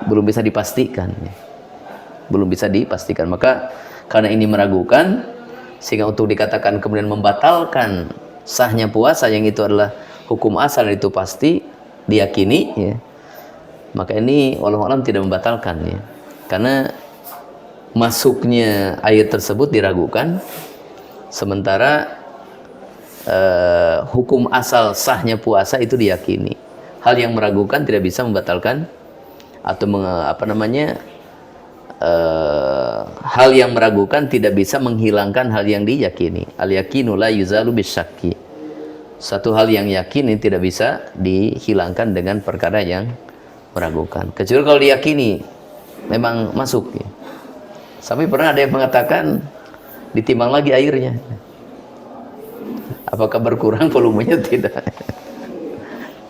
Speaker 2: belum bisa dipastikan. Belum bisa dipastikan. Maka karena ini meragukan, sehingga untuk dikatakan kemudian membatalkan sahnya puasa yang itu adalah hukum asal itu pasti diyakini ya. Maka ini wallahu a'lam tidak membatalkan ya. Karena masuknya air tersebut diragukan, sementara hukum asal sahnya puasa itu diyakini. Hal yang meragukan tidak bisa membatalkan atau hal yang meragukan tidak bisa menghilangkan hal yang diyakini. Al yakinu la yuzalu bisyakki. Satu hal yang yakin ini tidak bisa dihilangkan dengan perkara yang meragukan. Kecuali kalau diyakini memang masuk ya. Sampai pernah ada yang mengatakan ditimbang lagi airnya. Apakah berkurang volumenya? Tidak.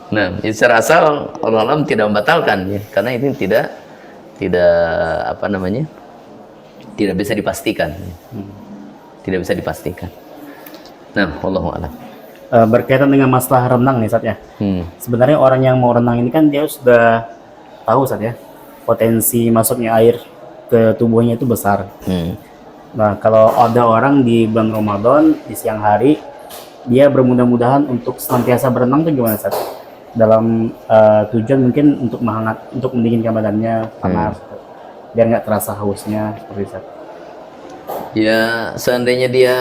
Speaker 2: Nah, secara asal Allah alam tidak membatalkan ya, karena ini tidak tidak bisa dipastikan. Tidak bisa dipastikan. Nah, wallahu a'lam.
Speaker 1: Berkaitan dengan masalah renang nih, Ustaz ya. Sebenarnya orang yang mau renang ini kan dia sudah tahu, Ustaz ya, potensi masuknya air ke tubuhnya itu besar. Nah, kalau ada orang di bulan Ramadan di siang hari dia bermudah-mudahan untuk senantiasa berenang itu gimana, Ustaz? Dalam tujuan mungkin untuk menghangat, untuk mendinginkan badannya panas, biar nggak terasa hausnya seperti itu.
Speaker 2: Ya, seandainya dia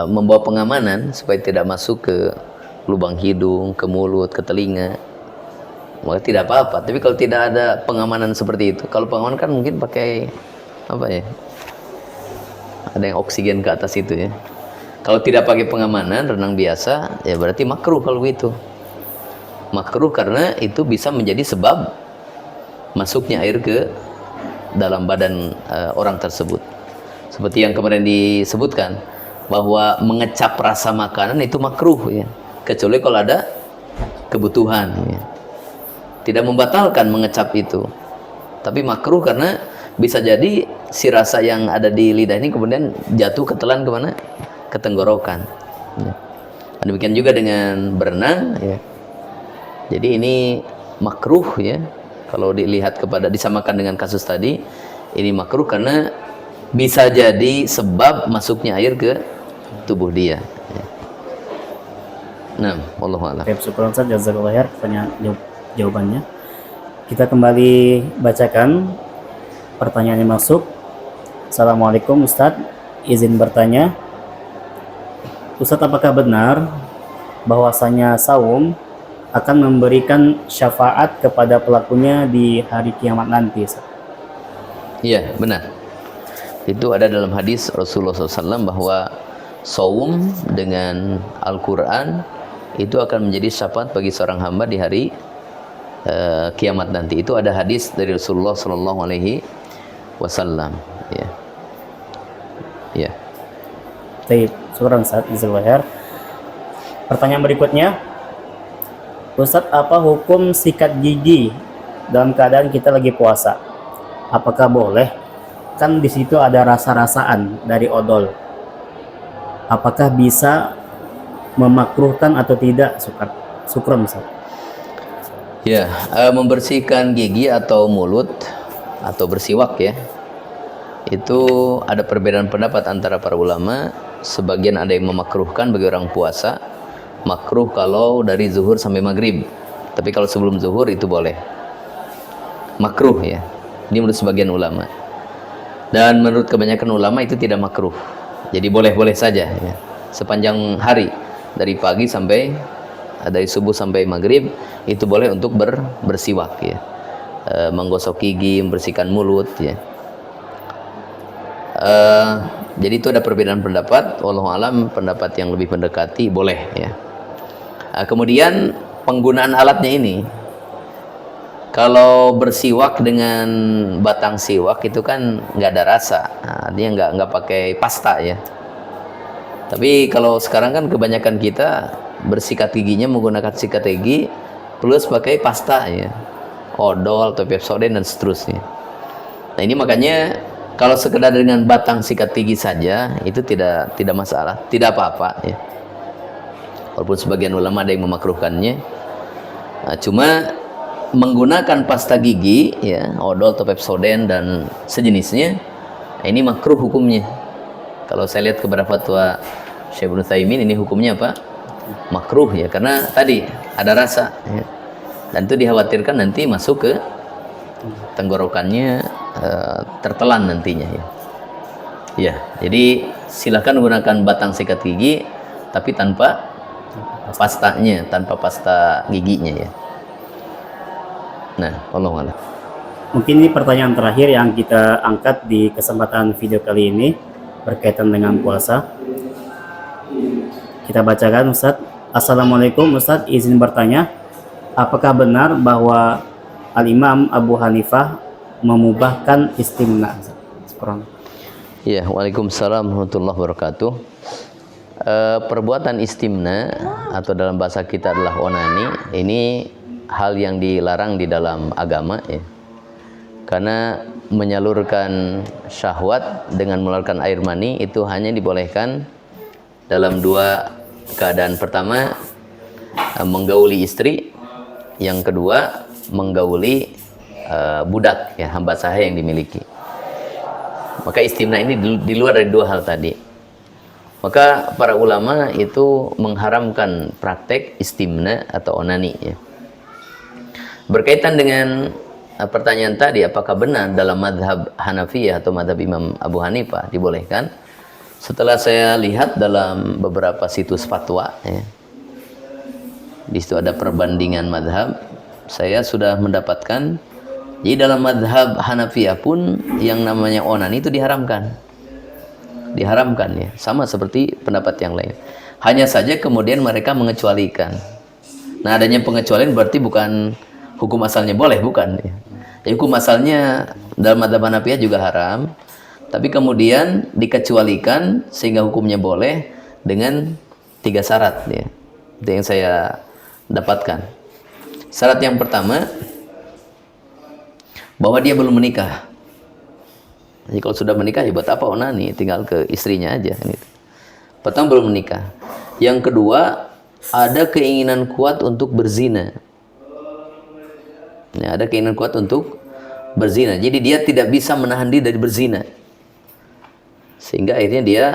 Speaker 2: membawa pengamanan supaya tidak masuk ke lubang hidung, ke mulut, ke telinga, maka tidak apa-apa. Tapi kalau tidak ada pengamanan seperti itu, kalau pengamanan kan mungkin pakai ada yang oksigen ke atas itu ya. Kalau tidak pakai pengamanan, renang biasa, ya berarti makruh kalau itu. Makruh karena itu bisa menjadi sebab masuknya air ke dalam badan orang tersebut. Seperti yang kemarin disebutkan, bahwa mengecap rasa makanan itu makruh ya. Kecuali kalau ada kebutuhan ya. Tidak membatalkan mengecap itu. Tapi makruh karena bisa jadi si rasa yang ada di lidah ini kemudian jatuh ketelan kemana? Ke tenggorokan ya. Demikian juga dengan berenang ya. Jadi ini makruh ya. Kalau dilihat kepada disamakan dengan kasus tadi, ini makruh karena bisa jadi sebab masuknya air ke tubuh dia ya. Nah, wallahu a'lam.
Speaker 1: Baik, syukur Ustaz, jazakallahu khair jawabannya. Kita kembali bacakan pertanyaan yang masuk. Assalamualaikum Ustaz, izin bertanya. Ustaz, apakah benar bahwasanya saum akan memberikan syafaat kepada pelakunya di hari kiamat nanti, Ustaz?
Speaker 2: Iya, benar. Itu ada dalam hadis Rasulullah SAW bahwa saum dengan Al-Quran itu akan menjadi syafaat bagi seorang hamba di hari kiamat nanti. Itu ada hadis dari Rasulullah SAW. Ya. Ya.
Speaker 1: Baik, syukur Ustaz, jazakallahu khair. Pertanyaan berikutnya, Ustaz, apa hukum sikat gigi dalam keadaan kita lagi puasa? Apakah boleh? Kan di situ ada rasa-rasaan dari odol. Apakah bisa memakruhkan atau tidak? Syukran Ustaz.
Speaker 2: Ya, membersihkan gigi atau mulut atau bersiwak ya. Itu ada perbedaan pendapat antara para ulama. Sebagian ada yang memakruhkan bagi orang puasa. Makruh kalau dari zuhur sampai maghrib. Tapi kalau sebelum zuhur itu boleh. Makruh ya. Ini menurut sebagian ulama. Dan menurut kebanyakan ulama itu tidak makruh. Jadi boleh-boleh saja ya. Sepanjang hari dari pagi sampai dari subuh sampai maghrib itu boleh untuk bersiwak ya. Menggosok gigi, membersihkan mulut ya. Jadi itu ada perbedaan pendapat. Wallahu alam, pendapat yang lebih mendekati boleh ya. Kemudian penggunaan alatnya ini, kalau bersiwak dengan batang siwak itu kan nggak ada rasa, dia nggak pakai pasta ya. Tapi kalau sekarang kan kebanyakan kita bersikat giginya menggunakan sikat gigi plus pakai pasta ya, odol atau Pepsodent dan seterusnya. Nah ini makanya kalau sekedar dengan batang sikat gigi saja itu tidak masalah, tidak apa-apa ya. Walaupun sebagian ulama ada yang memakruhkannya. Nah, cuma menggunakan pasta gigi ya, odol atau Pepsodent dan sejenisnya, ini makruh hukumnya. Kalau saya lihat kepada fatwa Syekh Ibnu Utsaimin, ini hukumnya apa? Makruh ya, karena tadi ada rasa ya. Dan itu dikhawatirkan nanti masuk ke tenggorokannya, tertelan nantinya ya. Ya, jadi silakan menggunakan batang sikat gigi tapi tanpa pastanya, tanpa pasta giginya ya. Nah, Allah Allah.
Speaker 1: Mungkin ini pertanyaan terakhir yang kita angkat di kesempatan video kali ini berkaitan dengan puasa. Kita bacakan Ustaz. Assalamualaikum Ustaz, izin bertanya, apakah benar bahwa Al-Imam Abu Hanifah memubahkan istimna?
Speaker 2: Ya, waalaikumsalam warahmatullahi wabarakatuh. Perbuatan istimna atau dalam bahasa kita adalah onani, ini hal yang dilarang di dalam agama ya. Karena menyalurkan syahwat dengan mengeluarkan air mani itu hanya dibolehkan dalam dua keadaan. Pertama, menggauli istri, yang kedua menggauli budak ya, hamba sahaya yang dimiliki. Maka istimna ini di luar dari dua hal tadi. Maka para ulama itu mengharamkan praktek istimna atau onani ya. Berkaitan dengan pertanyaan tadi, apakah benar dalam madhab Hanafiyah atau madhab Imam Abu Hanifah dibolehkan? Setelah saya lihat dalam beberapa situs fatwa ya, di situ ada perbandingan madhab, saya sudah mendapatkan jadi dalam madhab Hanafiyah pun yang namanya onani itu diharamkan. diharamkan ya, sama seperti pendapat yang lain. Hanya saja kemudian mereka mengecualikan. Nah, adanya pengecualian berarti bukan hukum asalnya boleh, bukan ya. Ya, hukum asalnya dalam madzhab Hanafiyah juga haram, tapi kemudian dikecualikan sehingga hukumnya boleh dengan 3 syarat ya. Itu yang saya dapatkan. Syarat yang pertama, bahwa dia belum menikah. Jadi kalau sudah menikah ya buat apa onani, tinggal ke istrinya aja gitu. Pertama belum menikah. Yang kedua, ada keinginan kuat untuk berzina. Ya, ada keinginan kuat untuk berzina. Jadi dia tidak bisa menahan diri dari berzina. Sehingga akhirnya dia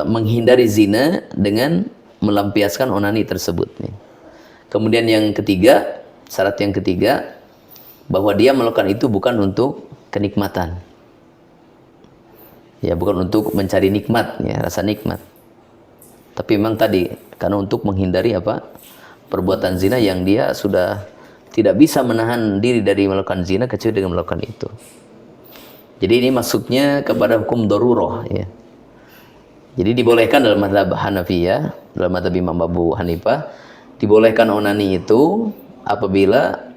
Speaker 2: menghindari zina dengan melampiaskan onani tersebut. Kemudian yang ketiga, syarat yang ketiga, bahwa dia melakukan itu bukan untuk kenikmatan. Ya, bukan untuk mencari nikmat, ya, rasa nikmat. Tapi memang tadi, karena untuk menghindari apa? Perbuatan zina yang dia sudah tidak bisa menahan diri dari melakukan zina kecuali dengan melakukan itu. Jadi ini masuknya kepada hukum daruroh ya. Jadi dibolehkan dalam mazhab Hanafiyah, dalam mazhab Imam Abu Hanifah, dibolehkan onani itu apabila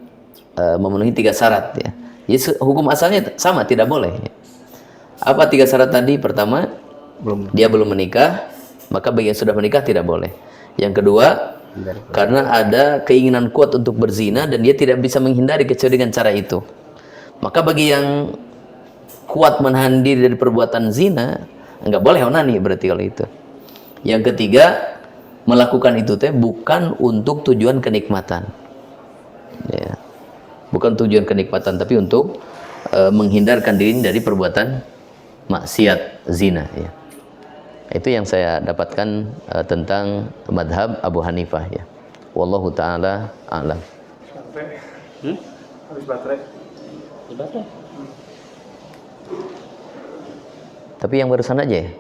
Speaker 2: memenuhi 3 syarat ya. Jadi hukum asalnya sama, tidak boleh. Apa 3 syarat tadi? Pertama, dia belum menikah, maka bagi yang sudah menikah tidak boleh. Yang kedua, karena ada keinginan kuat untuk berzina dan dia tidak bisa menghindari kecuali dengan cara itu. Maka bagi yang kuat menahan diri dari perbuatan zina, enggak boleh onani berarti kalau itu. Yang ketiga, melakukan itu bukan untuk tujuan kenikmatan. Ya. Bukan tujuan kenikmatan, tapi untuk menghindarkan diri dari perbuatan maksiat zina ya. Itu yang saya dapatkan tentang madhab Abu Hanifah ya. Wallahu ta'ala a'lam.
Speaker 3: Habis baterai.
Speaker 2: Tapi yang barusan aja ya?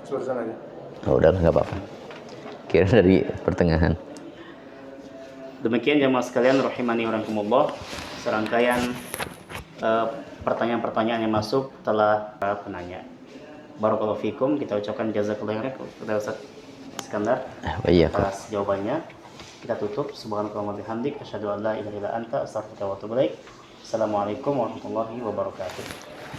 Speaker 3: Barusan aja.
Speaker 2: Oh, udah nggak apa-apa. Kira dari pertengahan.
Speaker 1: Demikian jamaah sekalian rahimani wa rahimakumullah, serangkaian pertanyaan-pertanyaan yang masuk setelah penanya. Barakallahu fikum, kita ucapkan jazakallahu khairan kepada Ustaz Iskandar atas jawabannya. Kita tutup. Subhanakallahumma bihamdik, asyhadu an la ilaha illa anta, astaghfiruka wa atubu ilaik. Assalamualaikum warahmatullahi wabarakatuh.